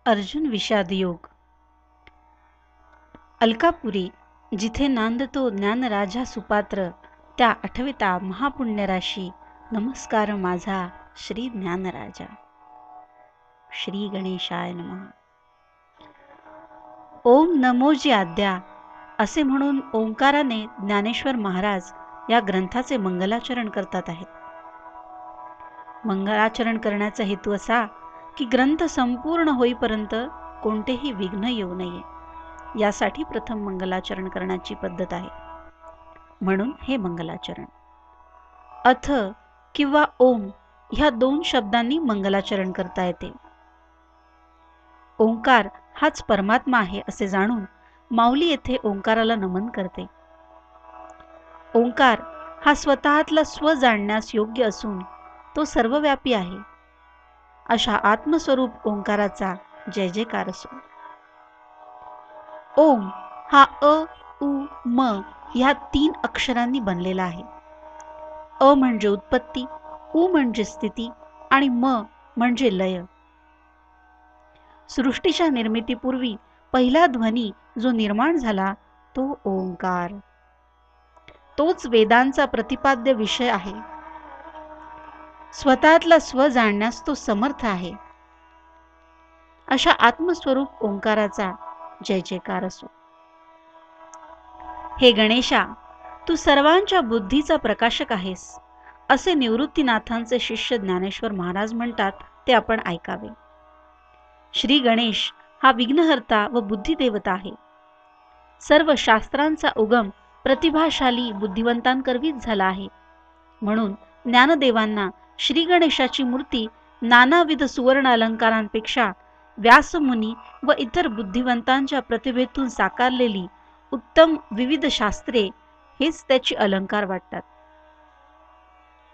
अर्जुन विषाद योग. अलकापुरी जिथे नांदतो ज्ञानराजा सुपात्र, त्या आठविता महापुण्यराशी, नमस्कार माझा श्री ज्ञानराजा. श्री गणेशाय नमः. ओम नमोजी आद्या असे म्हणून ओंकाराने ज्ञानेश्वर महाराज या ग्रंथाचे मंगलाचरण करतात आहेत. मंगलाचरण करण्याचा हेतू असा की ग्रंथ संपूर्ण होईपर्यंत कोणतेही विघ्न येऊ नये, यासाठी प्रथम मंगलाचरण करण्याची पद्धत आहे. म्हणून हे मंगलाचरण. अथ किंवा ओम ह्या दोन शब्दांनी मंगलाचरण करता येते. ओंकार हाच परमात्मा आहे असे जाणून माऊली येथे ओंकाराला नमन करते. ओंकार हा स्वतःतला स्व जाणण्यास योग्य असून तो सर्वव्यापी आहे. अशा आत्मस्वरूप ओंकाराचा जय जयकार असो. ओम हा अ उ म ह्या 3 अक्षरांनी बनलेला आहे. अ म्हणजे उत्पत्ती, उ म्हणजे स्थिती आणि म म्हणजे लय. सृष्टीच्या निर्मितीपूर्वी पहिला ध्वनी जो निर्माण झाला तो ओंकार. तोच वेदांचा प्रतिपाद्य विषय आहे. स्वतःतला स्व जाणण्यास तो समर्थ आहे. अशा आत्मस्वरूप ओंकाराचा जय जयकार असो. हे गणेशा, तू सर्वांच्या बुद्धीचा प्रकाशक आहेस, असे निवृत्तीनाथांचे शिष्य ज्ञानेश्वर महाराज म्हणतात, ते आपण ऐकावे. श्री गणेश हा विघ्नहर्ता व बुद्धिदेवता आहे. सर्व शास्त्रांचा उगम प्रतिभाशाली बुद्धिवंतांकरवीच झाला आहे. म्हणून ज्ञानदेवांना श्री गणेशाची मूर्ती नानाविध सुवर्ण अलंकारांपेक्षा व्यासमुनी व इतर बुद्धिवंतांच्या प्रतिभेतून साकारलेली उत्तम विविध शास्त्रे हेच त्याची अलंकार वाटतात.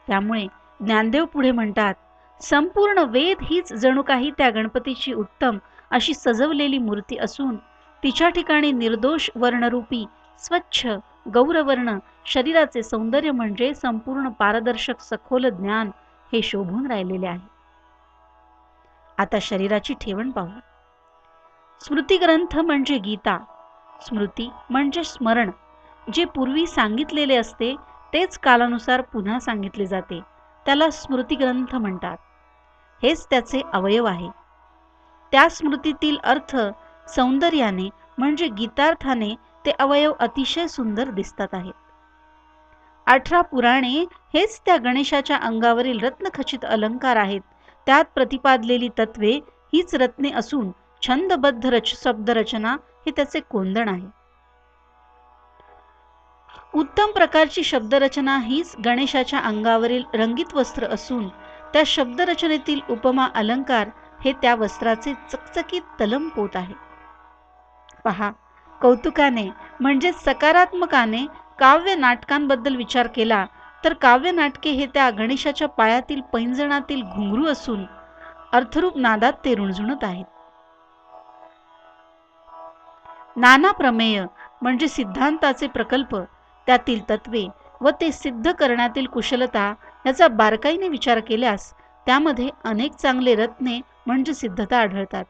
त्यामुळे ज्ञानदेव पुढे म्हणतात, संपूर्ण वेद हीच जणू काही त्या गणपतीची उत्तम अशी सजवलेली मूर्ती असून तिच्या ठिकाणी निर्दोष वर्णरूपी स्वच्छ गौरवर्ण शरीराचे सौंदर्य म्हणजे संपूर्ण पारदर्शक सखोल ज्ञान हे शोभून राहिलेले आहे. आता शरीराची ठेवण पाहू. स्मृती ग्रंथ म्हणजे गीता. स्मृती म्हणजे स्मरण. जे पूर्वी सांगितलेले असते तेच कालानुसार पुन्हा सांगितले जाते, त्याला स्मृती ग्रंथ म्हणतात. हेच त्याचे अवयव आहे. त्या स्मृतीतील अर्थ सौंदर्याने म्हणजे गीतार्थाने ते अवयव अतिशय सुंदर दिसतात आहेत. 18 पुराणे हेच त्या गणेशाच्या अंगावरील रत्नखचित अलंकार आहेत. त्यात प्रतिपादलेली तत्वे हीच रत्ने असून छंदबद्ध शब्दरचना हे त्याचे कोंदण आहे. उत्तम प्रकारची शब्दरचना हीच गणेशाच्या अंगावरील रंगीत वस्त्र असून त्या शब्दरचनेतील उपमा अलंकार हे त्या वस्त्राचे चकचकीत तलमपोत आहे. पहा, कौतुकाने म्हणजे सकारात्मकाने काव्य नाटकांबद्दल विचार केला तर काव्य नाटके हे त्या गणेशाच्या पायातील पैंजणातील घुंगरू असून अर्थरूप नादात ते रुणझुणत आहेत. नाना प्रमेय म्हणजे सिद्धांताचे प्रकल्प, त्यातील तत्वे व ते सिद्ध करण्यातील कुशलता याचा बारकाईने विचार केल्यास त्यामध्ये अनेक चांगले रत्ने म्हणजे सिद्धता आढळतात.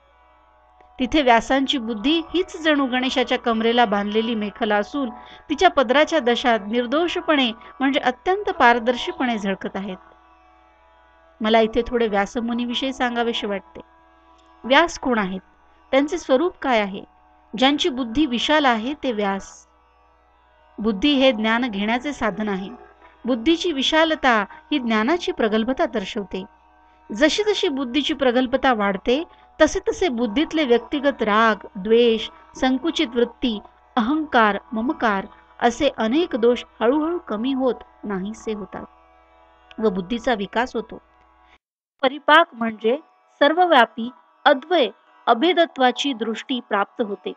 तिथे व्यासांची बुद्धी हीच जणू गणेशाच्या कमरेला बांधलेली मेखला असून तिच्या पदराच्या दशा निर्दोषपणे म्हणजे अत्यंत पारदर्शीपणे झळकत आहेत. मला इथे थोडे व्यासमुनीविषयी सांगावेसे वाटते. व्यास कोण आहेत? त्यांचे स्वरूप काय आहे? ज्यांची बुद्धी विशाल आहे ते व्यास. बुद्धी हे ज्ञान घेण्याचे साधन आहे. बुद्धीची विशालता ही ज्ञानाची प्रगल्भता दर्शवते. जशी जशी बुद्धीची प्रगल्भता वाढते तसे तसे बुद्धीतले व्यक्तिगत राग, द्वेष, संकुचित वृत्ती, अहंकार, ममकार असे अनेक दोष हळूहळू कमी होत नाहीसे होतात व बुद्धीचा विकास होतो. परिपाक म्हणजे सर्वव्यापी अद्वय अभेदत्वाची दृष्टी प्राप्त होते.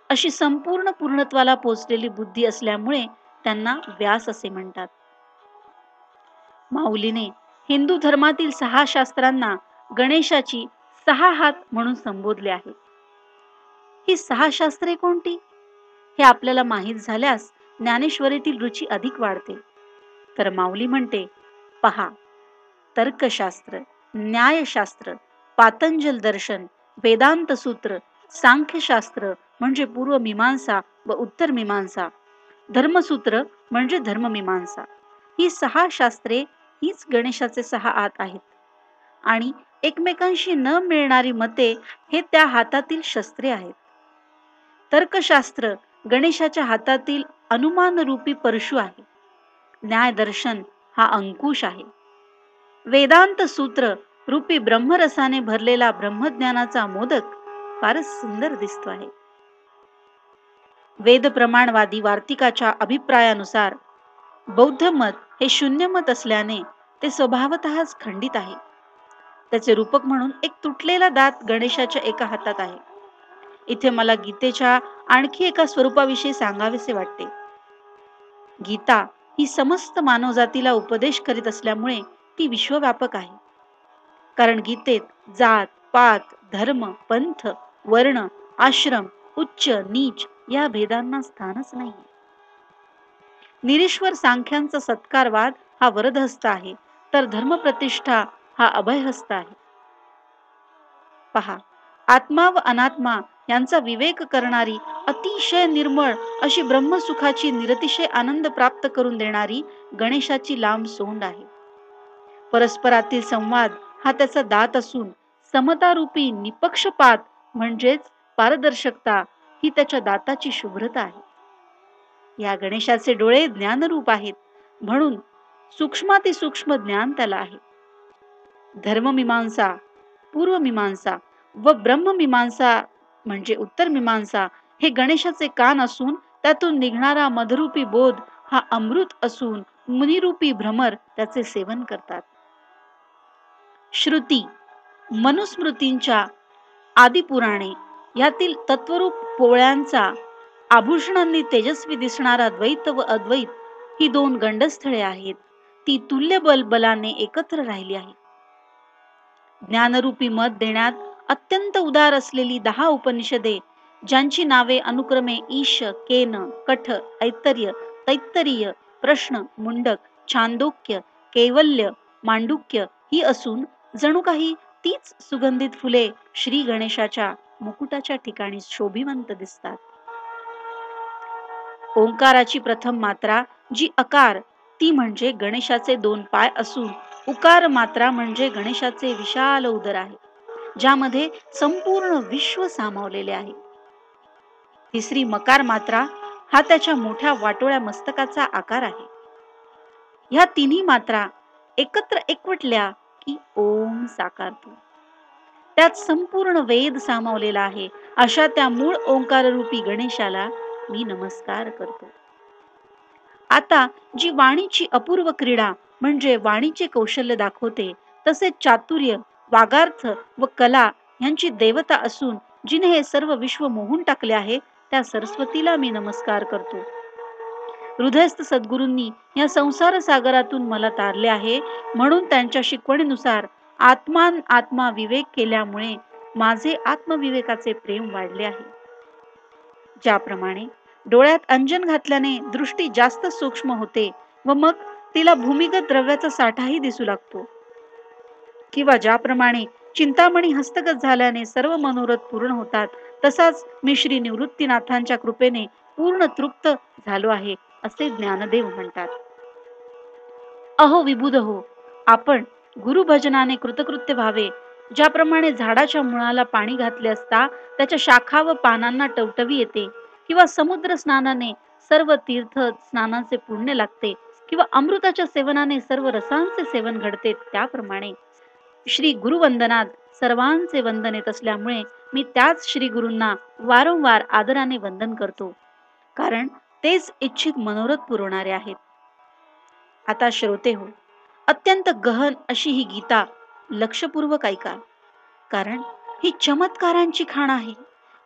अशी संपूर्ण पूर्णत्वाला पोचलेली बुद्धी असल्यामुळे त्यांना व्यास असे म्हणतात. माऊलीने हिंदू धर्मातील 6 शास्त्रांना गणेशाची 6 हात म्हणून संबोधले आहे. ही 6 शास्त्रे कोणती हे आपल्याला माहीत झाल्यास ज्ञानेश्वरीतील रुची अधिक वाढते. तर माऊली म्हणते, पहा, तर्कशास्त्र, न्यायशास्त्र, पातंजल दर्शन, वेदांत सूत्र, सांख्यशास्त्र म्हणजे पूर्वमीमांसा व उत्तरमीमांसा, धर्मसूत्र म्हणजे धर्ममीमांसा. ही 6 शास्त्रे हीच गणेशाचे 6 हात आहेत आणि एकमेकांशी न मिळणारी मते हे त्या हातातील शस्त्रे आहेत. तर्कशास्त्र गणेशाच्या हातातील अनुमान रूपी परशु आहे. न्यायदर्शन हा अंकुश आहे. वेदांत सूत्र रूपी ब्रह्मरसाने भरलेला ब्रह्मज्ञानाचा मोदक फारच सुंदर दिसतो आहे. वेद प्रमाणवादी वार्तिकाच्या अभिप्रायानुसार बौद्ध मत हे शून्यमत असल्याने ते स्वभावतःच खंडित आहे. त्याचे रूपक म्हणून एक तुटलेला दात गणेशाच्या एका हातात आहे. इथे मला गीतेच्या आणखी एका स्वरूपाविषयी सांगावेसे वाटते. गीता ही समस्त मानवजातीला उपदेश करीत असल्यामुळे ती विश्वव्यापक आहे. कारण गीतेत जात, पात, धर्म, पंथ, वर्ण, आश्रम, उच्च, नीच या भेदांना स्थानच नाही. निरीश्वर सांख्यांचा सत्कारवाद हा वरदहस्त आहे, तर धर्मप्रतिष्ठा हा अभयहस्त आहे. पहा, आत्मा व अनात्मा यांचा विवेक करणारी अतिशय निर्मळ अशी ब्रह्मसुखाची निरतिशय आनंद प्राप्त करून देणारी गणेशाची लांब सोंड आहे. परस्परातील संवाद हा त्याचा दात असून समतारूपी निपक्षपात म्हणजेच पारदर्शकता ही त्याच्या दाताची शुभ्रता आहे. या गणेशाचे डोळे ज्ञानरूप आहेत, म्हणून सूक्ष्मातिसूक्ष्म ज्ञान त्याला आहे. धर्ममीमांसा, पूर्वमीमांसा व ब्रह्ममीमांसा म्हणजे उत्तरमीमांसा हे गणेशाचे कान असून त्यातून निघणारा मधुरूपी बोध हा अमृत असून मुनिरूपी भ्रमर त्याचे सेवन करतात. श्रुती, मनुस्मृतींच्या आदिपुराणे यातील तत्वरूप पोळ्यांचा आभूषणांनी तेजस्वी दिसणारा द्वैत व अद्वैत ही 2 गंडस्थळे आहेत. ती तुल्यबल बलाने एकत्र राहिली आहे. ज्ञानरूपी मत देण्यात अत्यंत उदार असलेली 10 उपनिषदे ज्यांची नावे अनुक्रमे ईश, केन, कठ, ऐतर्य, तैत्तरीय, प्रश्न, मुंडक, छांदोक्य, कैवल्य, मांडुक्य ही असून जणू काही तीच सुगंधित फुले श्री गणेशाच्या मुकुटाच्या ठिकाणी शोभिवंत दिसतात. ओंकाराची प्रथम मात्रा जी अकार ती म्हणजे गणेशाचे 2 पाय असून उकार मात्रा म्हणजे गणेशाचे विशाल उदर आहे, ज्यामध्ये संपूर्ण विश्व सामावलेले आहे. तिसरी मकार मात्रा हा त्याच्या मोठ्या वाटोळ्या मस्तकाचा आकार आहे. ह्या तिन्ही मात्रा एकत्र एकवटल्या की ओम साकारतो. त्यात संपूर्ण वेद सामावलेला आहे. अशा त्या मूळ ओंकार रूपी गणेशाला मी नमस्कार करतो. आता जी वाणीची अपूर्व क्रीडा म्हणजे वाणीचे कौशल्य दाखवते, तसेच चातुर्य, वागार्थ व कला यांची देवता असून जिने हे सर्व विश्व मोहून टाकले आहे, त्या सरस्वतीला मी नमस्कार करतो. हृदयस्थ सद्गुरूंनी या संसार सागरातून मला तारले आहे, म्हणून त्यांच्या शिकवणीनुसार आत्मान आत्मा विवेक केल्यामुळे माझे आत्मविवेकाचे प्रेम वाढले आहे. ज्याप्रमाणे डोळ्यात अंजन घातल्याने दृष्टी जास्त सूक्ष्म होते व मग तिला भूमिगत द्रव्याचा साठाही दिसू लागतो, किंवा ज्याप्रमाणे चिंतामणी हस्तगत झाल्याने सर्व मनोरथ पूर्ण होतात, तसाच मी श्री निवृत्तीनाथांच्या कृपेने पूर्ण तृप्त झालो आहे, असे ज्ञानदेव म्हणतात. अहो विबुध हो, आपण गुरुभजनाने कृतकृत्य व्हावे. ज्याप्रमाणे झाडाच्या मुळाला पाणी घातले असता त्याच्या शाखा व पानांना टवटवी येते, किंवा समुद्र स्नानाने सर्व तीर्थ स्नानाचे पुण्य लागते, किंवा अमृताच्या सेवनाने सर्व रसांचे सेवन घडते, त्याप्रमाणे श्री गुरुवंदनात सर्वांचे वंदन येत असल्यामुळे मी त्याच श्री गुरूंना वारंवार आदराने वंदन करतो, कारण तेच इच्छित मनोरथ पुरवणारे आहेत. आता श्रोते हो, अत्यंत गहन अशी ही गीता लक्षपूर्वक ऐका, कारण ही चमत्कारांची खाण आहे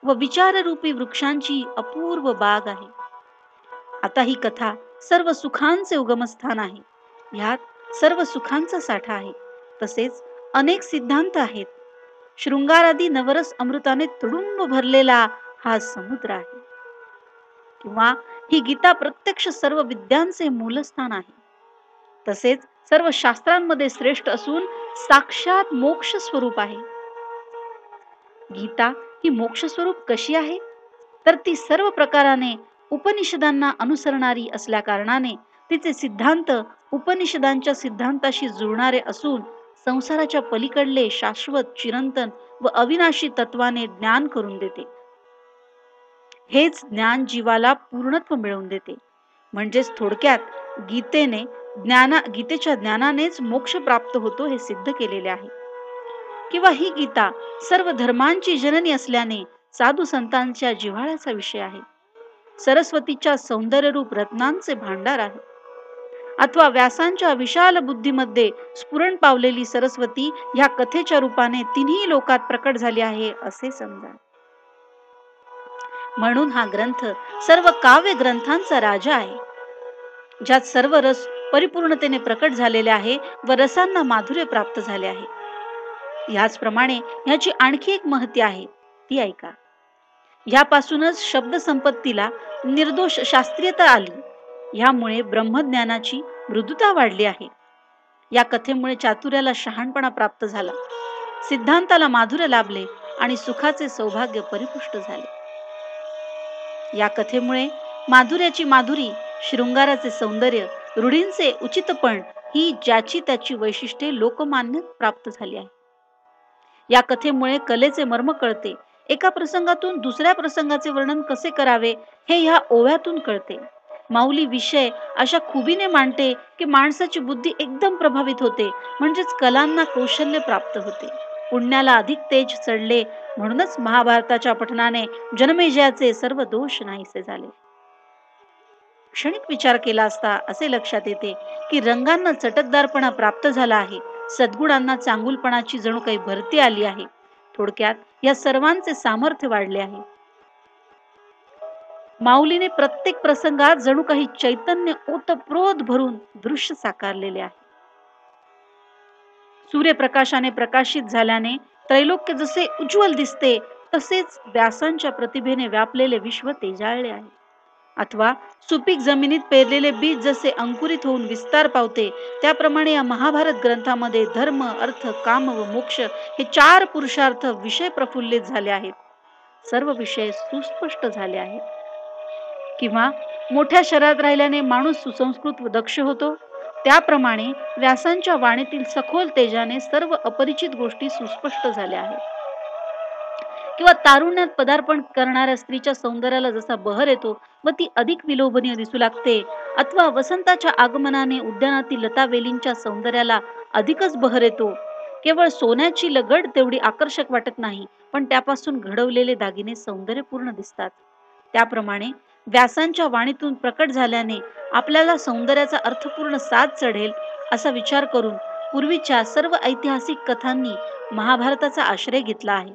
व विचाररूपी वृक्षांची अपूर्व बाग आहे. आता ही कथा सर्व सुखांचे उगमस्थान आहे. ह्यात सर्व सुखांचा साठा आहे, तसेच अनेक सिद्धांत आहेत. शृंगारादी नवरस अमृताने तुडुंब भरलेला हा समुद्र आहे, किंवा ही गीता प्रत्यक्ष सर्व विद्यांचे मूलस्थान आहे. तसेच सर्व शास्त्रांमध्ये श्रेष्ठ असून साक्षात मोक्ष स्वरूप आहे. गीता ही मोक्ष स्वरूप कशी आहे? तर ती सर्व प्रकाराने उपनिषदांना अनुसरणारी असल्या कारणाने तिचे सिद्धांत उपनिषदांच्या सिद्धांताशी जुळणारे असून संसाराच्या पलीकडले शाश्वत चिरंतन व अविनाशी तत्वाने ज्ञान करून देते. हेच ज्ञान जीवाला पूर्णत्व मिळवून देते. म्हणजेच थोडक्यात गीतेच्या ज्ञानानेच मोक्ष प्राप्त होतो हे सिद्ध केलेले आहे. किंवा ही गीता सर्व धर्मांची जननी असल्याने साधू संतांच्या जिव्हाळ्याचा विषय आहे. सरस्वतीच्या सौंदर्यरूप रत्नांचे भांडार आहे. अथवा व्यासांच्या विशाल बुद्धीमध्ये स्फुरण पावलेली सरस्वती ह्या कथेच्या रूपाने तिन्ही लोकात प्रकट झाली आहे असे समजा. म्हणून हा ग्रंथ सर्व काव्य ग्रंथांचा राजा आहे, ज्यात सर्व रस परिपूर्णतेने प्रकट झालेले आहे व रसांना माधुर्य प्राप्त झाले आहे. याचप्रमाणे याची आणखी एक महती आहे, ती ऐका. यापासूनच शब्द संपत्तीला निर्दोष शास्त्रीयता आली. यामुळे ब्रह्मज्ञानाची मृदुता वाढली आहे. या कथेमुळे चातुर्याला शहाणपणा प्राप्त झाला, सिद्धांताला माधुर्य लाभले आणि सुखाचे सौभाग्य परिपुष्ट झाले. या कथेमुळे माधुर्याची माधुरी, शृंगाराचे सौंदर्य, रूढींचे उचितपण ही ज्याची त्याची वैशिष्ट्ये लोकमान्य प्राप्त झाली आहे. या कथेमुळे कलेचे मर्म कळते. एका प्रसंगातून दुसऱ्या प्रसंगाचे वर्णन कसे करावे हे ह्या ओव्यातून कळते. माऊली विषय अशा खुबीने मांडते की माणसाची बुद्धी एकदम प्रभावित होते. म्हणजेच कलांना कौशल्य प्राप्त होते, पुण्याला अधिक तेज चढले. म्हणूनच महाभारताच्या पठनाने जनमेजयाचे सर्व दोष नाहीसे झाले. क्षणिक विचार केला असता असे लक्षात येते की रंगांना चटकदारपणा प्राप्त झाला आहे, सद्गुणांना चांगुलपणाची जणू काही भरती आली आहे. थोडक्यात या सर्वांचे सामर्थ्य वाढले आहे. माऊलीने प्रत्येक प्रसंगात जणू काही चैतन्य ओतप्रोत भरून दृश्य साकारलेले आहे. सूर्यप्रकाशाने प्रकाशित झाल्याने त्रैलोक्य जसे उज्ज्वल दिसते, तसेच व्यासांच्या प्रतिभेने व्यापलेले विश्व तेजाळले आहे. अथवा सुपीक जमिनीत पेरलेले बीज जसे अंकुरित होऊन विस्तार पावते, त्याप्रमाणे या महाभारत ग्रंथामध्ये धर्म, अर्थ, काम व मोक्ष हे 4 पुरुषार्थ विषय प्रफुल्लित झाले आहेत. सर्व विषय सुस्पष्ट झाले आहेत. किंवा मोठ्या शहरात राहिल्याने माणूस सुसंस्कृत व दक्ष होतो, त्याप्रमाणे व्यासांच्या वाणीतील सखोल तेजाने सर्व अपरिचित गोष्टी सुस्पष्ट झाल्या आहेत. किंवा तारुण्यात पदार्पण करणाऱ्या स्त्रीच्या सौंदर्याला जसा बहर येतो व ती अधिक विलोभनीय दिसू लागते, अथवा वसंताच्या आगमनाने उद्यानातील लतावेलींच्या सौंदर्याला अधिकच बहर येतो. केवळ सोन्याची लगड तेवढी आकर्षक वाटत नाही, पण त्यापासून घडवलेले दागिने सौंदर्यपूर्ण दिसतात. त्याप्रमाणे व्यासांच्या वाणीतून प्रकट झाल्याने आपल्याला सौंदर्याचा अर्थपूर्ण साज चढेल असा विचार करून पूर्वीच्या सर्व ऐतिहासिक कथांनी महाभारताचा आश्रय घेतला आहे.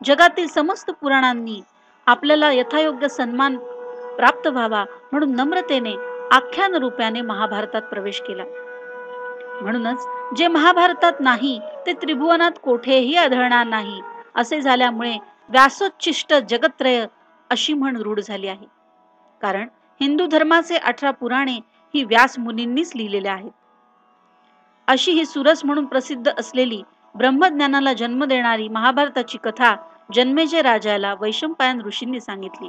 जगातील समस्त पुराणांनी आपल्याला यथायोग्य सन्मान प्राप्त व्हावा म्हणून नम्रतेने आख्यान रूपाने महाभारतात प्रवेश केला. म्हणूनच जे महाभारतात नाही ते त्रिभुवनात कोठेही आढळणार नाही असे झाल्यामुळे व्यासोच्छिष्ट जगत्रय अशी म्हण रूढ झाली आहे. कारण हिंदू धर्माचे 18 पुराणे ही व्यास मुनींनीच लिहिलेले आहेत. अशी ही सुरस म्हणून प्रसिद्ध असलेली ब्रह्मज्ञानाला जन्म देणारी महाभारताची कथा जन्मेजय राजाला वैशंपायन ऋषींनी सांगितली.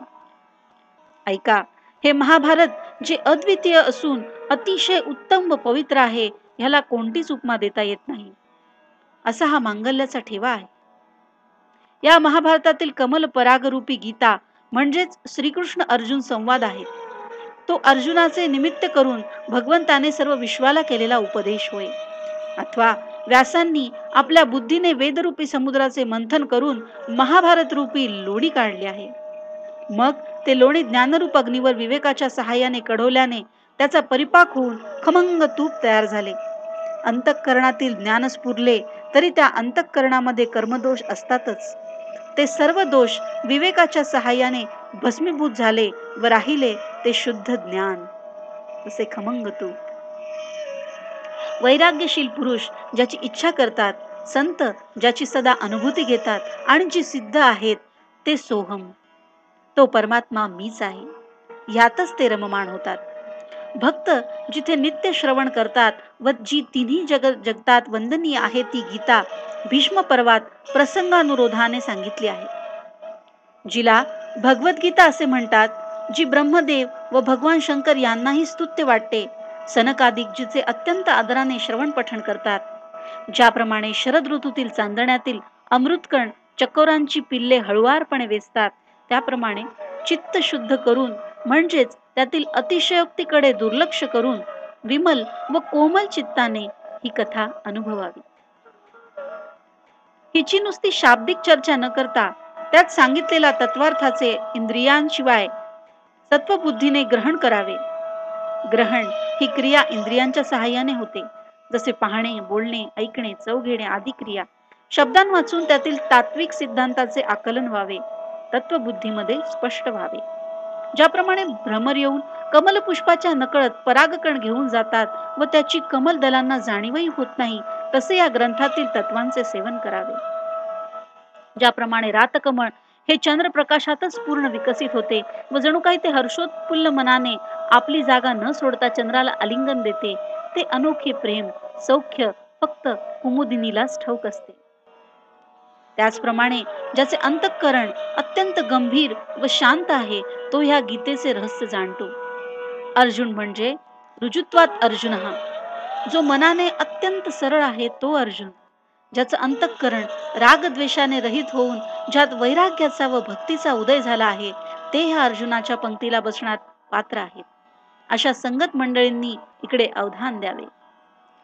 ऐका, हे महाभारत जे अद्वितीय असून अतिशय उत्तम व पवित्र आहे, ह्याला कोणतीच उपमा देता येत नाही, असा हा मांगल्याचा ठेवा आहे. या महाभारतातील कमल परागरूपी गीता म्हणजेच श्रीकृष्ण अर्जुन संवाद आहे. तो अर्जुनाचे निमित्त करून भगवंताने सर्व विश्वाला केलेला उपदेश होय. अथवा व्यासांनी आपल्या बुद्धीने वेदरूपी समुद्राचे मंथन करून महाभारत रूपी लोणी काढली आहे. मग ते लोणी ज्ञानरूप अग्नीवर विवेकाच्या सहाय्याने कढवल्याने त्याचा परिपाक होऊन खमंग तूप तयार झाले. अंतःकरणातील ज्ञान स्फुरले तरी त्या अंतःकरणामध्ये कर्मदोष असतातच. ते सर्व दोष विवेकाच्या सहाय्याने भस्मीभूत झाले व राहिले ते शुद्ध ज्ञान, असे खमंग तूप. वैराग्यशील पुरुष ज्याची इच्छा करतात, संत ज्याची सदा अनुभूती घेतात आणि जी सिद्ध आहेत ते सोहम, तो परमात्मा मीच आहे, ह्यातच ते रममाण होतात. भक्त जिथे नित्य श्रवण करतात व जी तिन्ही जगतात वंदनीय आहे ती गीता भीष्म पर्वात प्रसंगानुरोधाने सांगितली आहे. जिला भगवद्गीता असे म्हणतात, जी ब्रह्मदेव व भगवान शंकर यांनाही स्तुत्य वाटते. सनकादिक जिचे अत्यंत आदराने श्रवण पठण करतात. ज्याप्रमाणे शरद ऋतूतील चांदण्यातील अमृतकण चकोरांची पिल्ले हळुवारपणे वेचतात, त्याप्रमाणे चित्त शुद्ध करून म्हणजेच त्यातील अतिशयोक्तीकडे दुर्लक्ष करून विमल व कोमल चित्ताने ही कथा अनुभवावी. हिची नुसती शाब्दिक चर्चा न करता त्यात सांगितलेला तत्वार्थाचे इंद्रियांशिवाय सत्वबुद्धीने ग्रहण करावे. ग्रहण ही क्रिया इंद्रियांच्या सहाय्याने होते, जसे पाहणे, बोलणे, ऐकणे, चव घेणे आदी क्रिया. शब्दां वाचून त्यातील तात्विक सिद्धांताचे आकलन व्हावे, तत्वबुद्धीमध्ये स्पष्ट व्हावे. ज्याप्रमाणे भ्रमर येऊन कमलपुष्पाच्या नकळत परागकण घेऊन जातात व त्याची कमल दलांना जाणीवही होत नाही, तसे या ग्रंथातील तत्वांचे सेवन करावे. ज्याप्रमाणे रातकमळ हे चंद्रप्रकाशातच पूर्ण विकसित होते व जणू काही ते हर्षोत्फुल्ल मनाने आपली जागा न सोडता चंद्राला आलिंगन देते, ते अनोखे प्रेम सौख्य फक्त कुमुदिनीलाच ठाऊक असते. त्याचप्रमाणे ज्याचे अंतःकरण अत्यंत गंभीर व शांत आहे, तो ह्या गीतेचे रहस्य जाणतो. अर्जुन म्हणजे रुजुत्वात अर्जुन, जो मनाने अत्यंत सरळ आहे तो अर्जुन. ज्याचं अंतःकरण रागद्वेषाने रहित होऊन ज्यात वैराग्याचा व भक्तीचा उदय झाला आहे, ते ह्या अर्जुनाच्या पंक्तीला बसण्यात पात्र आहेत. अशा संगत मंडळींनी इकडे अवधान द्यावे.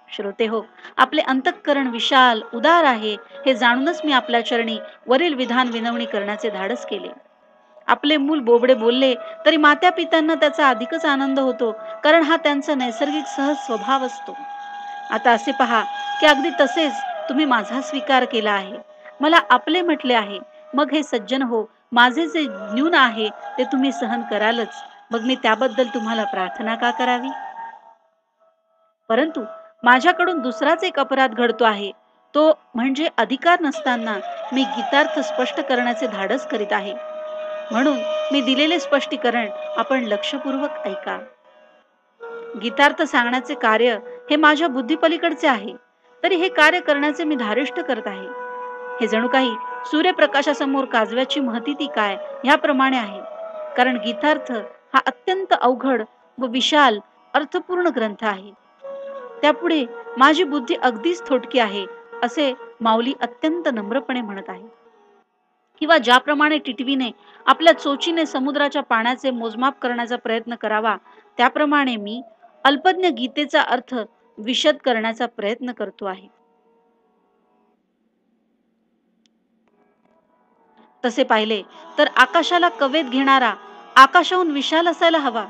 श्रोते हो, आपले अंतःकरण विशाल उदार आहे हे जाणूनच मी आपल्या चरणी वरील विधान विनवणी करण्याचे धाडस केले. आपले मूल बोबडे बोलले तरी मात्या पित्यांना त्याचा अधिकच आनंद होतो, कारण हा त्यांचा नैसर्गिक सहज स्वभाव असतो. आता असे पहा की अगदी तसेच तुम्ही माझा स्वीकार केला आहे, मला आपले म्हटले आहे. मग हे सज्जन हो, माझे जे न्यून आहे ते तुम्ही सहन करालच, मग मी त्याबद्दल तुम्हाला प्रार्थना का करावी? परंतु माझ्याकडून दुसराच एक अपराध घडतो आहे, तो म्हणजे अधिकार नसताना मी गीतार्थ स्पष्ट करण्याचे धाडस करीत आहे. म्हणून मी दिलेले स्पष्टीकरण आपण लक्षपूर्वक ऐका. गीतार्थ सांगण्याचे कार्य हे माझ्या बुद्धीपलीकडचे आहे, तरी हे कार्य करण्याचे मी धारिष्ट करत आहे. हे जणू काही सूर्यप्रकाशासमोर काजव्याची महती ती काय ह्याप्रमाणे आहे. कारण गीतार्थ हा अत्यंत अवघड व विशाल अर्थपूर्ण ग्रंथ आहे. त्यापुढे माझी बुद्धी अगदीच थोटकी आहे, असे माऊली अत्यंत नम्रपणे म्हणत आहे. किंवा ज्याप्रमाणे टिटवीने आपल्या चोचीने समुद्राच्या पाण्याचे मोजमाप करण्याचा प्रयत्न करावा, त्याप्रमाणे मी अल्पज्ञ गीतेचा अर्थ विशद करण्याचा प्रयत्न करतो आहे. तसे पाहिले तर आकाशाला कवेत घेणारा आकाशाहून विशाल असायला हवा.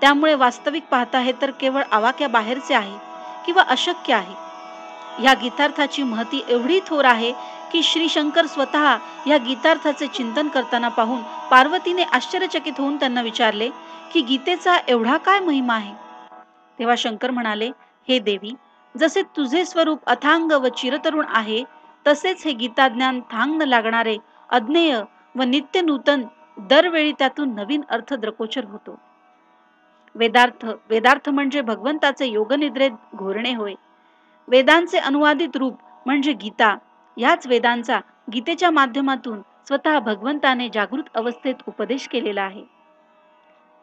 त्यामुळे वास्तविक पाहता हे तर केवळ आवाक्या बाहेरचे आहे किंवा अशक्य आहे. या गीतार्थाची महती एवढी थोर आहे की श्री शंकर स्वतः या गीतार्थाचे चिंतन करताना पाहून पार्वतीने आश्चर्यचकित होऊन त्यांना विचारले की गीतेचा एवढा काय महिमा आहे. तेव्हा शंकर म्हणाले, हे देवी, जसे तुझे स्वरूप अथांग व चिरतरुण आहे, तसेच हे गीताज्ञान थांग न लागणारे अज्ञेय व नित्य नूतन, दरवेळी त्यातून नवीन अर्थ द्रकोचर होतो. वेदार्थ म्हणजे भगवंताचे योगनिद्रेत घोरणे होय. वेदांचे अनुवादित रूप म्हणजे गीता. याच वेदांचा गीतेच्या माध्यमातून स्वतः भगवंताने जागृत अवस्थेत उपदेश केलेला आहे.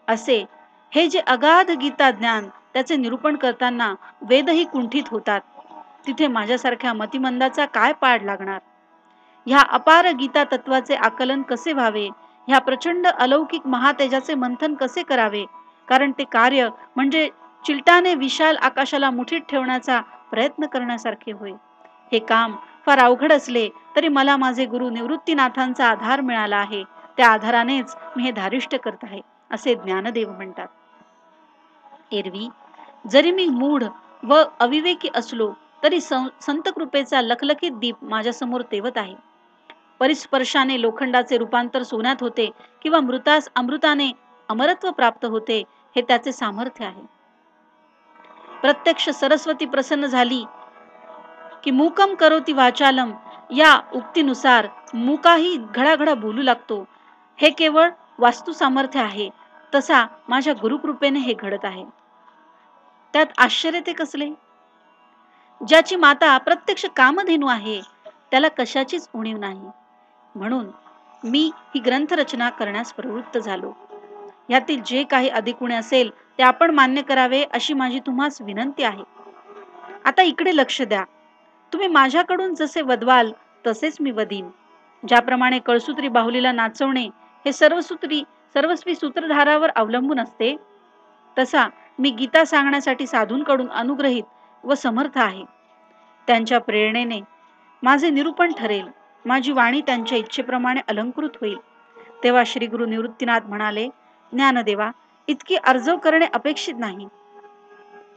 असे हे जे अगाध गीता ज्ञान, त्याचे निरूपण करताना वेदही कुंठित होतात, तिथे माझ्यासारख्या मतिमंदाचा काय पाड लागणार. ह्या अपार गीता तत्वाचे आकलन कसे व्हावे, ह्या प्रचंड अलौकिक महातेजाचे मंथन कसे करावे, कारण ते कार्य म्हणजे चिलटाने विशाल आकाशाला मुठीत ठेवण्याचा प्रयत्न करण्यासारखे होय. हे काम फार अवघड असले तरी मला माझे गुरु निवृत्तीनाथांचा आधार मिळाला आहे. त्या आधारानेच मी हे धारिष्ट करत आहे, असे ज्ञानदेव म्हणतात. एरवी जरी मी मूढ व अविवेकी असलो तरी संत कृपेचा लखलखीत दीप माझ्या समोर तेवत आहे. परिस्पर्शाने लोखंडाचे रूपांतर सोन्यात होते किंवा मृतास अमृताने अमरत्व प्राप्त होते, हे त्याचे सामर्थ्य आहे. प्रत्यक्ष सरस्वती प्रसन्न झाली की मूकम करोती वाचालम या उक्तीनुसार मूकाही घडाघडा बोलू लागतो. हे केवळ वास्तू सामर्थ्य आहे. तसा माझ्या गुरुकृपेने हे घडत आहे. त्यात आश्चर्य ते कसले? ज्याची माता प्रत्यक्ष कामधेनू आहे त्याला कशाचीच उणीव नाही. म्हणून मी ही ग्रंथरचना करण्यास प्रवृत्त झालो. यातील जे काही अधिकुणे असेल ते आपण मान्य करावे अशी माझी तुम्हास विनंती आहे. आता इकडे लक्ष द्या. तुम्ही माझ्याकडून जसे वदवाल तसेच मी वदीन. ज्याप्रमाणे कळसूत्री बाहुलीला नाचवणे हे सर्वस्वी सूत्रधारावर अवलंबून असते, तसा मी गीता सांगण्यासाठी साधूंकडून अनुग्रहित व समर्थ आहे. त्यांच्या प्रेरणेने माझे निरूपण ठरेल, माझी वाणी त्यांच्या इच्छेप्रमाणे अलंकृत होईल. तेव्हा श्री गुरु निवृत्तीनाथ म्हणाले, ज्ञानदेवा, इतकी अर्जव करणे अपेक्षित नाही.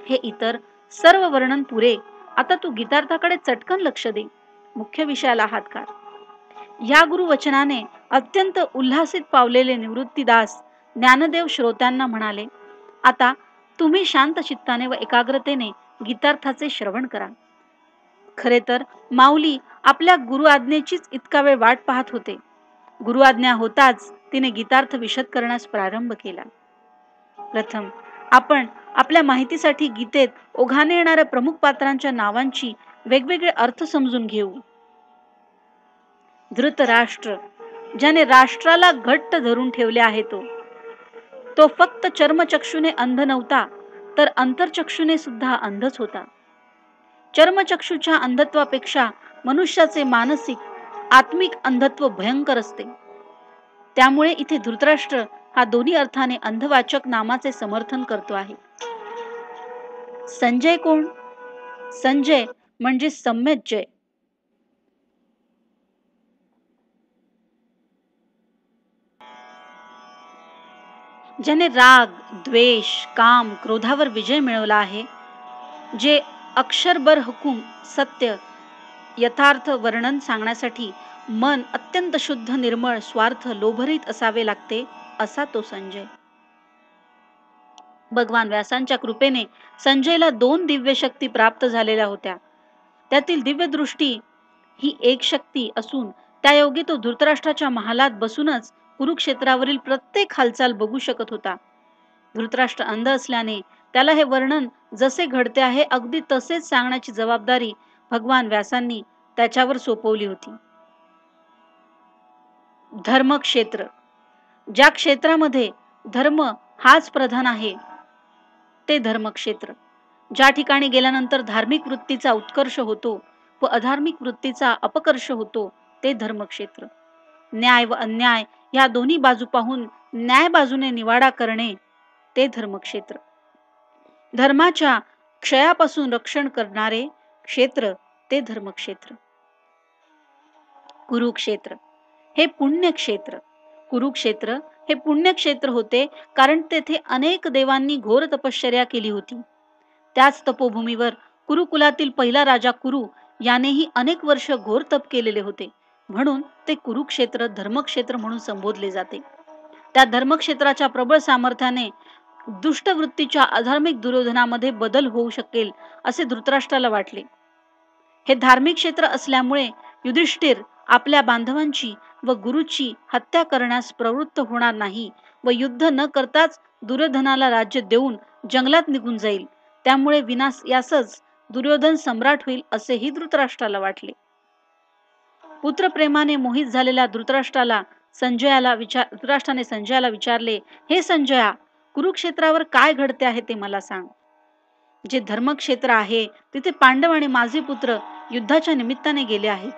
हे इतर सर्व वर्णन पुरे. आता तू गीतार्थाकडे चटकन लक्ष दे. मुख्य विषयाला हात घाल. या गुरुवचनाने अत्यंत उल्हासित पावलेले निवृत्तीदास ज्ञानदेव श्रोत्यांना म्हणाले, आता तुम्ही शांत चित्ताने व एकाग्रतेने गीतार्थाचे श्रवण करा. खरे तर माऊली आपल्या गुरु आज्ञेचीच इतका वेळ वाट पाहत होते. गुरु आज्ञा होताच तिने गीतार्थ विशद करण्यास प्रारंभ केला. प्रथम आपण आपल्या माहितीसाठी गीतेत ओघाने येणाऱ्या प्रमुख पात्रांच्या नावांची वेगवेगळे अर्थ समजून घेऊ. धृतराष्ट्र, ज्याने राष्ट्राला घट्ट धरून ठेवले आहे, तो फक्त चर्मचक्षुने अंध नव्हता, तर अंतरचक्षुने सुद्धा अंधच होता. चर्मचक्षुच्या अंधत्वापेक्षा मनुष्याचे मानसिक आत्मिक अंधत्व भयंकर असते. त्यामुळे इथे धृतराष्ट्र हा दोन्ही अर्थाने अंधवाचक नामाचे समर्थन करतो आहे. संजय कोण? संजय म्हणजे सम्यक जय. ज्याने राग, द्वेष, काम, क्रोधावर विजय मिळवला आहे, जे अक्षरबर हुकूम, सत्य, यथार्थ वर्णन सांगण्यासाठी मन अत्यंत शुद्ध, निर्मळ, स्वार्थ, लोभरहित असावे लागते, असा तो संजय. भगवान व्यासांच्या कृपेने संजयला 2 दिव्य शक्ती प्राप्त झालेल्या होत्या. त्यातील दिव्य दृष्टी ही एक शक्ती असून त्यायोगे तो धृतराष्ट्राच्या महालात बसूनच कुरुक्षेत्रावरील प्रत्येक हालचाल बघू शकत होता. धृतराष्ट्र अंध असल्याने त्याला हे वर्णन जसे घडते आहे अगदी तसेच सांगण्याची जबाबदारी भगवान व्यासांनी त्याच्यावर सोपवली होती. धर्मक्षेत्र, ज्या क्षेत्रामध्ये धर्म हाच प्रधान आहे ते धर्मक्षेत्र. ज्या ठिकाणी गेल्यानंतर धार्मिक वृत्तीचा उत्कर्ष होतो व अधार्मिक वृत्तीचा अपकर्ष होतो ते धर्मक्षेत्र. न्याय व अन्याय या दोन्ही बाजू पाहून न्याय बाजूने निवाडा करणे ते धर्मक्षेत्र. धर्माच्या क्षयापासून रक्षण करणारे क्षेत्र ते धर्मक्षेत्र. कुरुक्षेत्र हे पुण्यक्षेत्र. कुरुक्षेत्र हे पुण्यक्षेत्र होते कारण तेथे अनेक देवांनी घोर तपश्चर्या केली होती. त्याच तपोभूमीवर कुरुकुलातील पहिला राजा कुरु यानेही अनेक वर्ष घोर तप केलेले होते. म्हणून ते कुरुक्षेत्र धर्मक्षेत्र म्हणून संबोधले जाते. त्या धर्मक्षेत्राच्या प्रबळ सामर्थ्याने दुष्ट वृत्तीच्या अधार्मिक दुर्योधनामध्ये बदल होऊ शकेल असे धृतराष्ट्राला वाटले. हे धार्मिक क्षेत्र असल्यामुळे युधिष्ठिर आपल्या बांधवांची व गुरुची हत्या करण्यास प्रवृत्त होणार नाही व युद्ध न करताच दुर्योधनाला राज्य देऊन जंगलात निघून जाईल. त्यामुळे विनायासच दुर्योधन सम्राट होईल असेही धृतराष्ट्राला वाटले. पुत्रप्रेमाने मोहित झालेल्या धृतराष्ट्राने संजयाला विचारले, हे संजया, कुरुक्षेत्रावर काय घडते आहे ते मला सांग. जे धर्मक्षेत्र आहे तिथे पांडव आणि माझे पुत्र युद्धाच्या निमित्ताने गेले आहेत.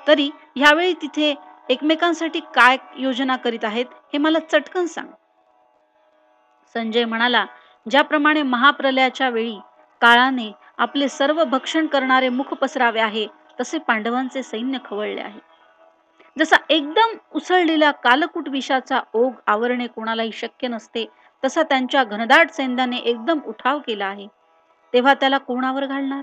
तरी यावेळी तिथे एकमेकांसाठी काय योजना करीत आहेत हे मला चटकन सांग. संजय म्हणाला, ज्याप्रमाणे महाप्रलयाच्या वेळी काळाने आपले सर्व भक्षण करणारे मुख पसरावे आहे तसे पांडवांचे सैन्य खवळले आहे. जसा एकदम उसळलेल्या कालकूट विषाचा ओघ आवरणे कोणालाही शक्य नसते तसा त्यांच्या घनदाट सैन्याने एकदम उठाव केला आहे. तेव्हा त्याला कोणावर घालणार?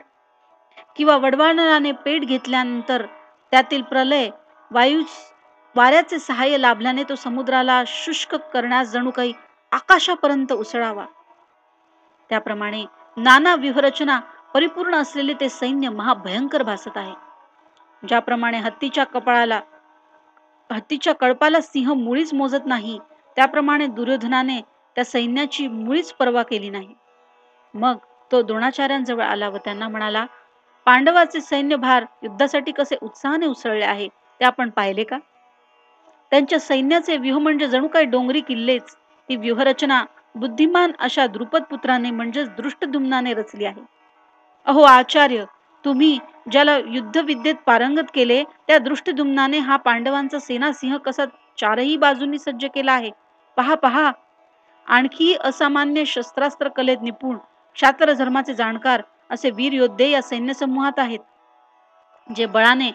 किंवा वडवानराने पेट घेतल्यानंतर त्यातील प्रलय वाऱ्याचे सहाय्य लाभल्याने तो समुद्राला शुष्क करण्यास जणू काही आकाशापर्यंत उसळावा. त्याप्रमाणे नाना व्यूहरचना परिपूर्ण असलेले ते सैन्य महाभयंकर भासत आहे. ज्याप्रमाणे हत्तीच्या कळपाला सिंह मुळीच मोजत नाही, त्याप्रमाणे दुर्योधनाने त्या सैन्याची मुळीच पर्वा केली नाही. मग तो द्रोणाचार्यांजवळ आला व त्यांना म्हणाला, पांडवाचे सैन्यभार युद्धासाठी कसे उत्साहाने उसळले आहे ते आपण पाहिले का? त्यांच्या सैन्याचे व्यूह म्हणजे जणू काही डोंगरी किल्लेच. ही व्यूहरचना बुद्धिमान अशा द्रुपद पुत्राने म्हणजेच दृष्टद्युम्नाने रचली आहे. अहो आचार्य, तुम्ही ज्याला युद्धविद्येत पारंगत केले त्या दृष्टद्युम्नाने हा पांडवांचा सेनासिंह कसा चारही बाजूंनी सज्ज केला आहे. पहा पहा, आणखी असामान्य शस्त्रास्त्र कलेत निपुण, क्षात्र धर्माचे जाणकार असे वीर योद्धे या सैन्य समूहात आहेत, जे बळाने,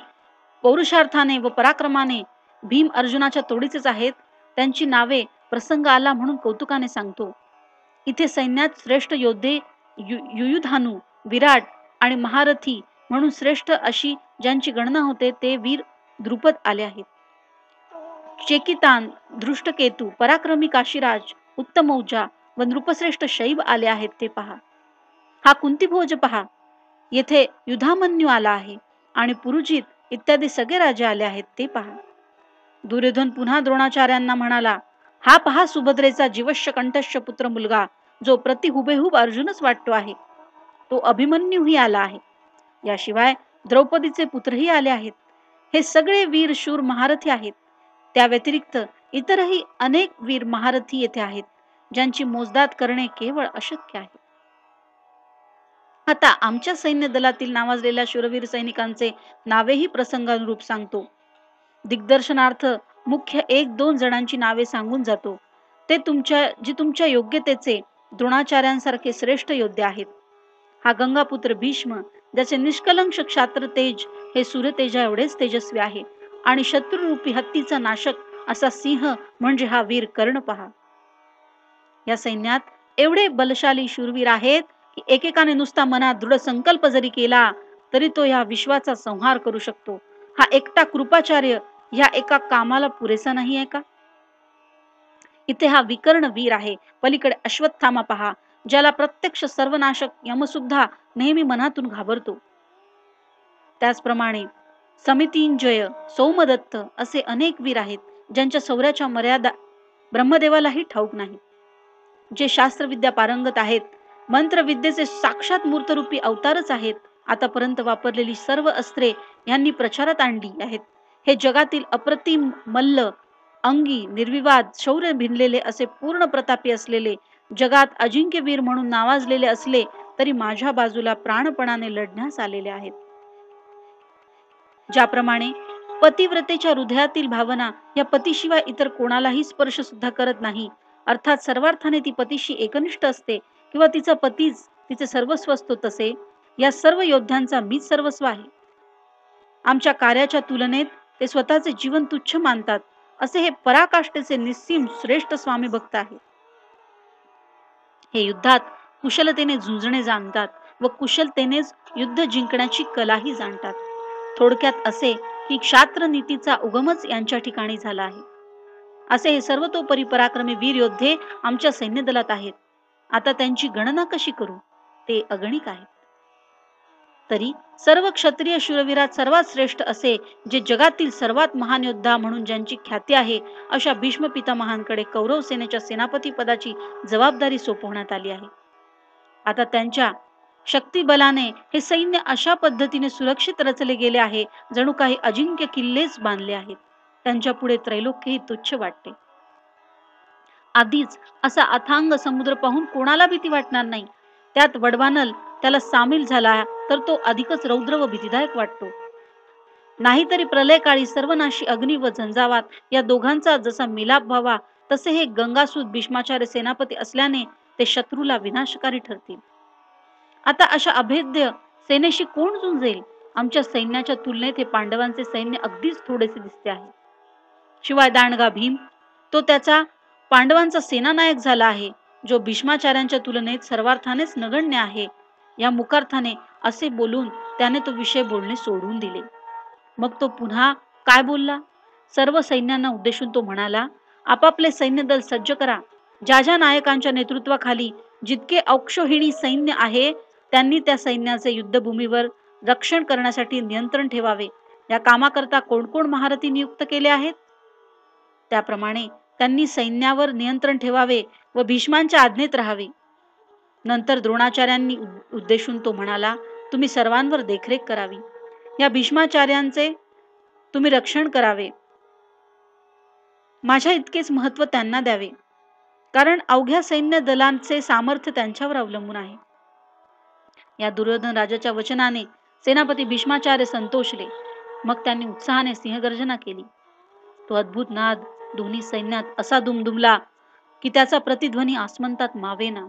पौरुषार्थाने व पराक्रमाने भीम अर्जुनाच्या तोडीचेच आहेत. त्यांची नावे प्रसंग आला म्हणून कौतुकाने सांगतो. इथे सैन्यात श्रेष्ठ योद्धे युयुधानू, विराट आणि महारथी म्हणून श्रेष्ठ अशी ज्यांची गणना होते ते वीर द्रुपद आले आहेत. चेकितान, दृष्टकेतू, पराक्रमी काशीराज, उत्तमौजा व नृपश्रेष्ठ शैब आले आहेत ते पहा. हा कुंतीभोज पहा, येथे युधामन्यू आला आहे आणि पुरुजित इत्यादी सगळे राजे आले आहेत ते पहा. दुर्योधन पुन्हा द्रोणाचार्यांना म्हणाला, हा पहा सुभद्रेचा जीवश्य कंठश्य पुत्र मुलगा, जो प्रति हुबेहूब अर्जुनच वाटतो आहे. तो अभिमन्यूही आला आहे. याशिवाय द्रौपदीचे पुत्रही आले आहेत. हे सगळे वीर शूर महारथी आहेत. त्या व्यतिरिक्त इतरही अनेक वीर महारथी येथे आहेत, ज्यांची मोजदाद करणे केवळ अशक्य आहे. आता आमच्या सैन्य दलातील नावाजलेल्या शूरवीर सैनिकांचे नावेही प्रसंगानुरूप सांगतो. दिग्दर्शनार्थ मुख्य 1-2 जणांची नावे सांगून जातो. ते तुमच्या योग्यतेचे द्रोणाचार्यांसारखे श्रेष्ठ योद्धे आहेत. हा गंगापुत्र भीष्म, ज्याचे निष्कलंक क्षात्र तेज हे सूर्यतेजा एवढेच तेजस्वी आहे, आणि शत्रुरूपी हत्तीचा नाशक असा सिंह म्हणजे हा वीर कर्ण पहा. या सैन्यात एवढे बलशाली शूरवीर आहेत की एकेकाने नुसता मनात दृढ संकल्प जरी केला तरी तो या विश्वाचा संहार करू शकतो. हा एकटा कृपाचार्य या एका कामाला पुरेसा नाही आहे का? इथे हा विकर्ण वीर आहे. पलीकडे अश्वत्थामा पहा, ज्याला प्रत्यक्ष सर्वनाशक यमसुद्धा नेहमी मनातून घाबरतो. त्याचप्रमाणे समितिंजय, सौमदत्त असे अनेक वीर आहेत, ज्यांच्या शौर्याच्या मर्यादा ब्रह्मदेवालाही ठाऊक नाही. जे शास्त्रविद्या पारंगत आहेत, मंत्रविद्येचे साक्षात मूर्तरूपी अवतारच आहेत. आतापर्यंत वापरलेली सर्व अस्त्रे यांनी प्रचारात आणली आहेत. हे जगातील अप्रतिम मल्ल, अंगी, निर्विवाद शौर्य भिनलेले असे पूर्ण प्रतापी असलेले, जगात अजिंक्य वीर म्हणून नावाजलेले असले तरी माझ्या बाजूला प्राणपणाने लढण्यास आलेले आहेत. ज्याप्रमाणे पतिव्रतेच्या हृदयातील भावना या पतीशिवाय इतर कोणालाही स्पर्श सुद्धा करत नाही, अर्थात सर्वार्थाने ती पतीशी एकनिष्ठ असते किंवा तिचा पतीच तिचे सर्वस्व असतो, तसे या सर्व योद्ध्यांचा मीच सर्वस्व आहे. आमच्या कार्याच्या तुलनेत ते स्वतःचे जीवन तुच्छ मानतात, असे हे पराकाष्ठेचे निस्सीम श्रेष्ठ स्वामी भक्त आहे. हे युद्धात कुशलतेने झुंजणे जाणतात व कुशलतेनेच युद्ध जिंकण्याची कलाही जाणतात. थोडक्यात असे की क्षात्र नीतीचा उगमच यांच्या ठिकाणी झाला आहे. असे हे सर्वतोपरी पराक्रमी वीर योद्धे आमच्या सैन्य दलात आहेत. आता त्यांची गणना कशी करू? ते अगणित आहेत. तरी सर्व क्षत्रिय शूरवीरात सर्वात श्रेष्ठ असे, जे जगातील सर्वात महान योद्धा म्हणून ज्यांची ख्याती आहे, अशा भीष्म पितामहांकडे कौरव सेनेच्या सेनापती पदाची जबाबदारी सोपवण्यात आली आहे. आता त्यांच्या शक्तिबलाने हे सैन्य अशा पद्धतीने सुरक्षित रचले गेले आहे, जणू काही अजिंक्य किल्लेच बांधले आहेत. त्यांच्या पुढे त्रैलोक्यही तुच्छ वाटते. आधीच असा अथांग समुद्र पाहून कोणाला भीती वाटणार नाही. त्यात वडवानल त्याला सामील झाला तर तो अधिकच रौद्र व भीतिदायक वाटतो. नाहीतरी प्रलयकाळी सर्वनाशी अग्नी व झंझावात या दोघांचा जसा मिलाप व्हावा, तसे हे गंगासूत भीष्माचार्य सेनापती असल्याने ते शत्रूला विनाशकारी ठरतील. आता अशा अभेद्य सेनेशी कोण झुंजेल? आमच्या सैन्याच्या तुलनेत हे पांडवांचे सैन्य अगदीच थोडेसे दिसते आहे. शिवाय दांडगा भीम, तो त्याचा पांडवांचा सेनानायक झाला आहे, जो भीष्माचार्यांच्या तुलनेत सर्वार्थानेच नगण्य आहे. या मुखार्थाने असे बोलून त्याने तो विषय बोलणे सोडून दिले. मग तो पुन्हा काय बोलला? सर्व सैन्यांना उद्देशून तो म्हणाला, आपापले सैन्यदल सज्ज करा. ज्या ज्या नायकांच्या नेतृत्वाखाली जितके अक्षौहिणी सैन्य आहे, त्यांनी त्या सैन्याचे युद्धभूमीवर रक्षण करण्यासाठी नियंत्रण ठेवावे. या कामाकरता कोण कोण महारथी नियुक्त केले आहेत, त्याप्रमाणे त्यांनी सैन्यावर नियंत्रण ठेवावे व भीष्मांच्या आज्ञेत राहावे. नंतर द्रोणाचार्यांनी उद्देशून तो म्हणाला, तुम्ही सर्वांवर देखरेख करावी. या भीष्माचार्यांचे तुम्ही रक्षण करावे. माझ्या इतकेच महत्त्व त्यांना द्यावे, कारण अवघ्या सैन्य दलांचे सामर्थ्य त्यांच्यावर अवलंबून आहे. या दुर्योधन राजाच्या वचनाने सेनापती भीष्माचार्य संतोषले. मग त्यांनी उत्साहाने सिंहगर्जना केली. तो अद्भुत नाद दोन्ही सैन्यात असा दुमदुमला की त्याचा प्रतिध्वनी आसमंतात मावेना.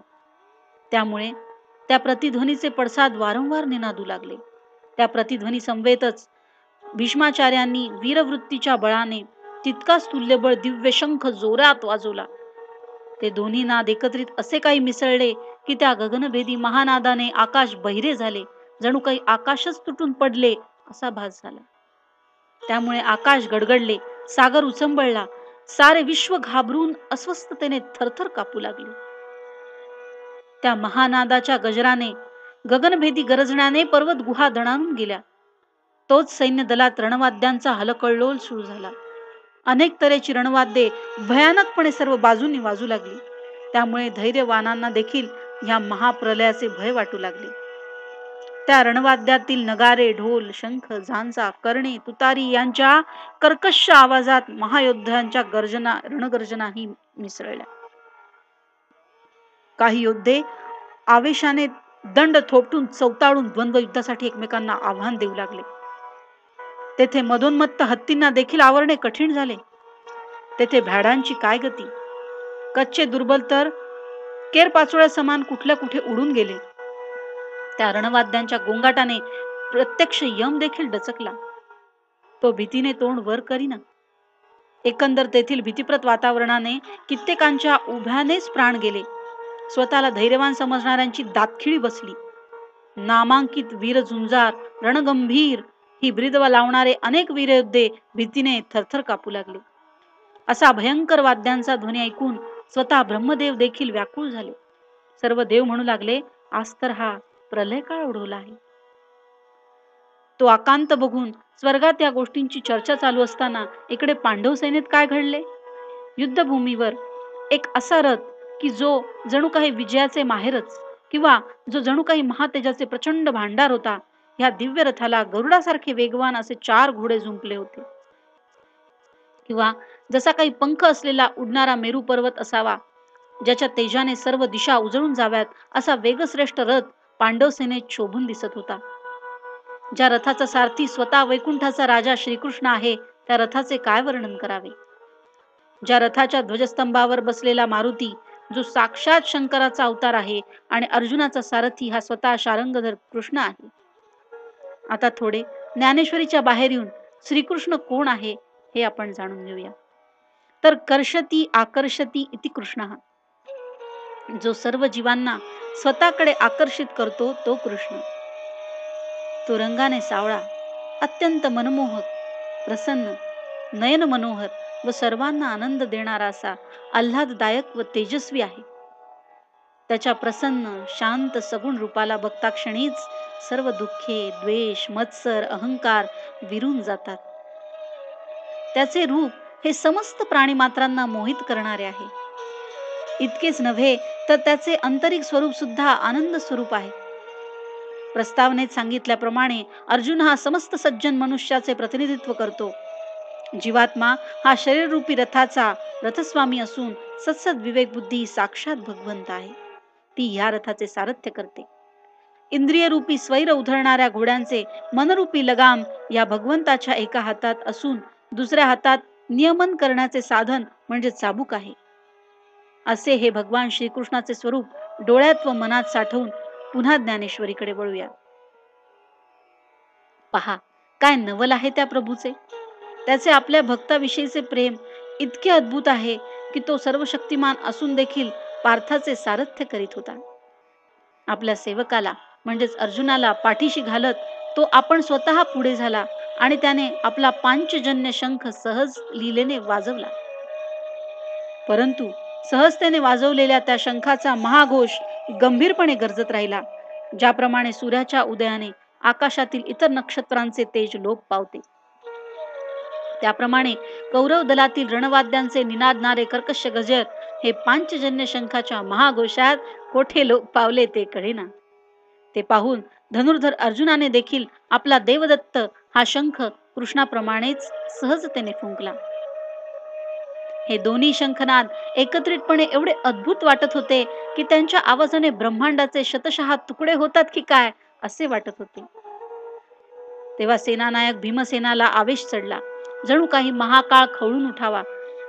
त्यामुळे त्या प्रतिध्वनीचे पडसाद वारंवार निनादू लागले. त्या प्रतिध्वनी समवेतच भीष्माचार्यांनी वीरवृत्तीच्या बळाने तितकाच तुल्यबळ दिव्य शंख जोरात वाजवला. ते दोन्ही नाद एकत्रित असे काही मिसळले की त्या गगनभेदी महानादाने आकाश बहिरे झाले, जणू काही आकाशच तुटून पडले असा भास झाला. त्यामुळे आकाश गडगडले, सागर उचंबळला, सारे विश्व घाबरून अस्वस्थतेने थरथर कापू लागले. त्या महानादाच्या गजराने, गगनभेदी गरजण्याने पर्वत गुहा दणाणून गेल्या. तोच सैन्य दलात रणवाद्यांचा हलकल्लोल सुरू झाला. अनेक तऱ्हेची रणवाद्ये भयानकपणे सर्व बाजूंनी वाजू लागली. त्यामुळे धैर्यवानांना देखील ह्या महाप्रलयाचे भय वाटू लागले. त्या रणवाद्यातील नगारे, ढोल, शंख, झांजा, कर्णे, तुतारी यांच्या कर्कश आवाजात महायोद्ध्यांच्या रणगर्जनाही मिसळल्या. काही योद्धे आवेशाने दंड थोपटून चवताळून द्वंद्व युद्धासाठी एकमेकांना आव्हान देऊ लागले. तेथे मदोन्मत्त हत्तींना देखील आवरणे कठीण झाले. तेथे भ्याडांची काय गती. कच्चे दुर्बल तर केरपाचोळ्या समान कुठल्या कुठे उडून गेले. त्या रणवाद्यांच्या गोंगाटाने प्रत्यक्ष यम देखील डचकला. तो भीतीने तोंड वर करीना. एकंदर तेथील भीतिप्रत वातावरणाने कित्येकांच्या उभ्यानेच प्राण गेले. स्वतःला धैर्यवान समजणाऱ्यांची दातखिळी बसली. नामांकित वीर झुंजार, रणगंभीर ही ब्रीदवा लावणारे अनेक वीरयोद्धे भीतीने थरथर कापू लागले. असा भयंकर वाद्यांचा ध्वनी ऐकून स्वतः ब्रह्मदेव देखील व्याकुळ झाले. सर्व देव म्हणू लागले, आज तर हा प्रलय काळ ओढवला आहे. तो आकांत बघून स्वर्गात या गोष्टींची चर्चा चालू असताना इकडे पांडव सेनेत काय घडले. युद्धभूमीवर एक असा रथ की जो जणू काही विजयाचे माहेरच, किंवा जो जणू काही महातेजाचे प्रचंड भांडार होता, ह्या दिव्य रथाला गरुडासारखे वेगवान असे 4 घोडे जुंपले होते. किंवा जसा काही पंख असलेला उडणारा मेरू पर्वत असावा, ज्याच्या तेजाने सर्व दिशा उजळून जाव्यात, असा वेगश्रेष्ठ रथ पांडव सेनेत शोभून दिसत होता. ज्या रथाचा सारथी स्वतः वैकुंठाचा राजा श्रीकृष्ण आहे, त्या रथाचे काय वर्णन करावे. ज्या रथाच्या ध्वजस्तंभावर बसलेला मारुती, जो साक्षात शंकराचा अवतार आहे, आणि अर्जुनाचा सारथी हा स्वतः शारंगधर कृष्ण आहे. आता थोडे ज्ञानेश्वरीच्या बाहेर येऊन श्रीकृष्ण कोण आहे हे आपण जाणून घेऊया. तर कर्षती आकर्षती इति कृष्ण, जो सर्व जीवांना स्वतःकडे आकर्षित करतो तो कृष्ण. तो रंगाने सावळा, अत्यंत मनमोहक, प्रसन्न, नयन मनोहर व सर्वांना आनंद देणारा असा आल्हाददायक व तेजस्वी आहे. त्याच्या प्रसन्न शांत सगुण रूपाला बघता क्षणीच सर्व दुःखे, द्वेष, मत्सर, अहंकार विरून जातात. त्याचे रूप हे समस्त प्राणीमात्रांना मोहित करणारे आहे. इतकेच नव्हे तर त्याचे आंतरिक स्वरूप सुद्धा आनंद स्वरूप आहे. प्रस्तावनेत सांगितल्याप्रमाणे अर्जुन हा समस्त सज्जन मनुष्याचे प्रतिनिधित्व करतो. जीवात्मा हा शरीररूपी रथाचा रथस्वामी असून सत्सद विवेक बुद्धी साक्षात भगवंत आहे. ती ह्या रथाचे सारथ्य करते. इंद्रिय रूपी स्वैर उधळणाऱ्या घोड्यांचे मनरूपी लगाम या भगवंताच्या एका हातात असून दुसऱ्या हातात नियमन करण्याचे साधन म्हणजे चाबूक आहे. असे हे भगवान श्रीकृष्णाचे स्वरूप डोळ्यात व मनात साठवून पुन्हा ज्ञानेश्वरीकडे वळूया. पहा, काय नवल आहे त्या प्रभूचे. त्याचे आपल्या भक्ताविषयीचे प्रेम इतके अद्भुत आहे की तो सर्व शक्तिमान असून देखील पार्थाचे सारथ्य करीत होता. आपल्या सेवकाला म्हणजेच अर्जुनाला पाठीशी घालत तो आपण स्वतः पुढे झाला आणि त्याने आपला पांचजन्य शंख सहज लीलेने वाजवला. परंतु सहजतेने वाजवलेल्या त्या शंखाचा महाघोष गंभीरपणे गरजत राहिला. ज्याप्रमाणे सूर्याच्या उदयाने आकाशातील इतर नक्षत्रांचे तेज लोप पावते, त्याप्रमाणे कौरव दलातील रणवाद्यांचे निनादणारे कर्कश गजर हे पांचजन्य शंखाच्या महाघोषात कोठे लोक पावले ते कळेना. ते पाहून धनुर्धर अर्जुनाने देखील आपला देवदत्त हा शंख कृष्णाप्रमाणेच सहजतेने फुंकला. हे दोन्ही शंखनाद एकत्रितपणे एवढे अद्भुत वाटत होते की त्यांच्या आवाजाने ब्रह्मांडाचे शतशः तुकडे होतात की काय असे वाटत होते. तेव्हा सेनानायक भीमसेनाला आवेश चढला. जणू काही महाकाळ खवळून उठावा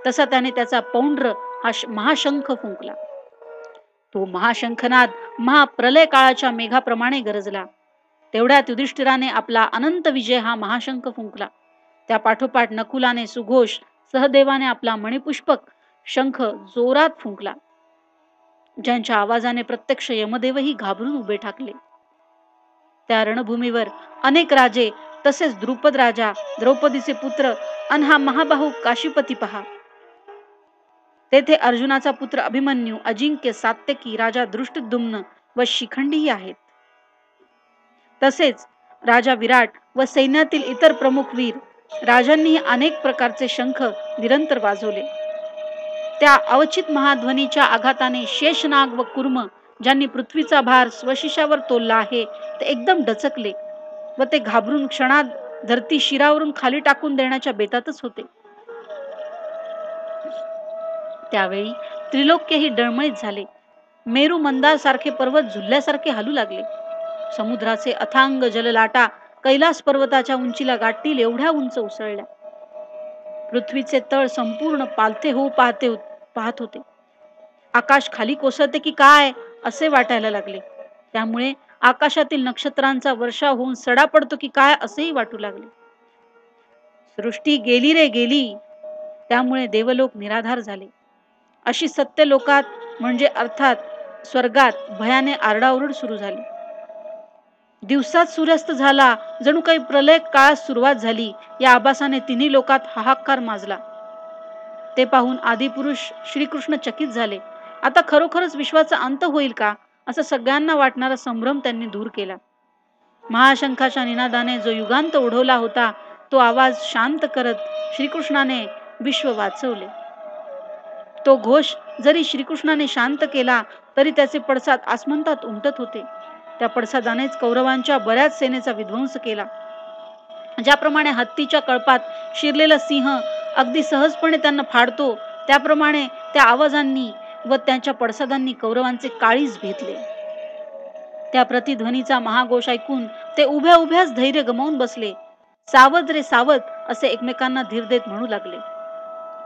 तसा त्याने त्याचा पौंड्र हा महाशंख फुंकला. तो महाशंखनाद महाप्रलय काळाच्या मेघाप्रमाणे गरजला. तेवढ्यात युधिष्ठिराने आपला अनंत विजय हा महाशंख फुंकला. त्या पाठोपाठ नकुलाने सुघोष सहदेवाने आपला मणिपुष्पक शंख जोरात फुंकला, ज्यांच्या आवाजाने प्रत्यक्ष यमदेवही घाबरून उभे ठाकले. त्या रणभूमीवर अनेक राजे तसेच द्रुपद राजा, द्रौपदीचे पुत्र अन हा महाबाहू काशीपती पहा. तेथे अर्जुनाचा पुत्र अभिमन्यू, अजिंक्य, सात्यकी, राजा दृष्टद्युम्न व शिखंडीही आहेत. तसेच राजा विराट व सैन्यातील इतर प्रमुख वीर राजांनीही अनेक प्रकारचे शंख निरंतर वाजवले. त्या अवचित महाध्वनीच्या आघाताने शेषनाग व कुर्म, ज्यांनी पृथ्वीचा भार स्वशिशावर तोलला आहे, ते एकदम डचकले व ते घाबरून क्षणात धरती शिरावरून खाली टाकून देण्याच्या बेतातच होते. त्यावेळी त्रिलोक्यही डळमळीत झाले. मेरू मंदार सारखे पर्वत झुलल्यासारखे हलू लागले. समुद्राचे अथांग जललाटा कैलास पर्वताच्या उंचीला गाठतील एवढ्या उंच उसळल्या. पृथ्वीचे तळ संपूर्ण पालथे होऊ पाहत होते. आकाश खाली कोसळते की काय असे वाटायला लागले. त्यामुळे आकाशातील नक्षत्रांचा वर्षाव होऊन सडा पडतो की काय असेही वाटू लागले. सृष्टी गेली रे गेली. त्यामुळे देवलोक निराधार झाले. अशी सत्य लोकात म्हणजे अर्थात स्वर्गात भयाने आरडाओरड सुरू झाली. दिवसात सूर्यास्त झाला, जणू काही प्रलय काळात सुरुवात झाली या आभासाने तिन्ही लोकात हाहाकार माजला. ते पाहून आदिपुरुष श्रीकृष्ण चकित झाले. आता खरोखरच विश्वाचा अंत होईल का असा सगळ्यांना वाटणारा संभ्रम त्यांनी दूर केला. महाशंखाच्या निनादाने जो युगांत ओढवला होता तो आवाज शांत करत श्रीकृष्णाने विश्व वाचवले. तो घोष जरी श्रीकृष्णाने शांत केला तरी त्याचे पडसाद आसमंतात उमटत होते. त्या पडसादानेच कौरवांच्या बऱ्याच सेनेचा विध्वंस केला. ज्याप्रमाणे हत्तीच्या कळपात शिरलेला सिंह अगदी सहजपणे त्यांना फाडतो, त्याप्रमाणे त्या आवाजांनी व त्यांच्या पडसादांनी कौरवांचे काळीज भेदले. त्या प्रतिध्वनीचा महाघोष ऐकून ते उभ्या उभ्याच धैर्य गमावून बसले. सावध रे सावध असे एकमेकांना धीर देत म्हणू लागले.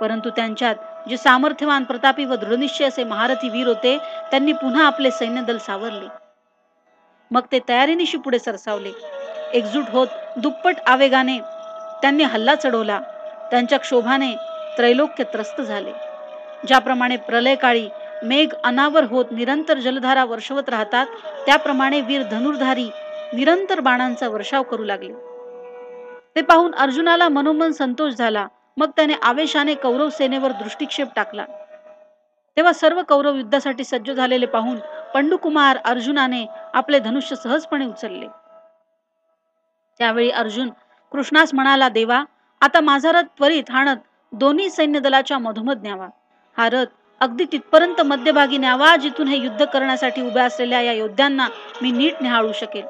परंतु त्यांच्यात जे सामर्थ्यवान, प्रतापी व दृढनिश्चय असे महारथी वीर होते, त्यांनी पुन्हा आपले सैन्यदल सावरले. मग ते तयारीनिशी पुढे सरसावले. एकजूट होत दुप्पट आवेगाने त्यांनी हल्ला चढवला. त्यांच्या क्षोभाने त्रैलोक्य त्रस्त झाले. ज्याप्रमाणे प्रलयकाळी मेघ अनावर होत निरंतर जलधारा वर्षवत राहतात, त्याप्रमाणे वीर धनुर्धारी निरंतर बाणांचा वर्षाव करू लागले. ते पाहून अर्जुनाला मनोमन संतोष झाला. मग त्याने आवेशाने कौरव सेनेवर दृष्टिक्षेप टाकला. तेव्हा सर्व कौरव युद्धासाठी सज्ज झालेले पाहून पंडुकुमार अर्जुनाने आपले धनुष्य सहजपणे उचलले. त्यावेळी अर्जुन कृष्णास म्हणाला, देवा, आता माझा रथ त्वरित हाणत दोन्ही सैन्य दलाच्या मधोमध न्यावा. हा रथ अगदी तिथपर्यंत मध्यभागी न्यावा जिथून हे युद्ध करण्यासाठी उभ्या असलेल्या या योद्ध्यांना मी नीट निहाळू शकेल.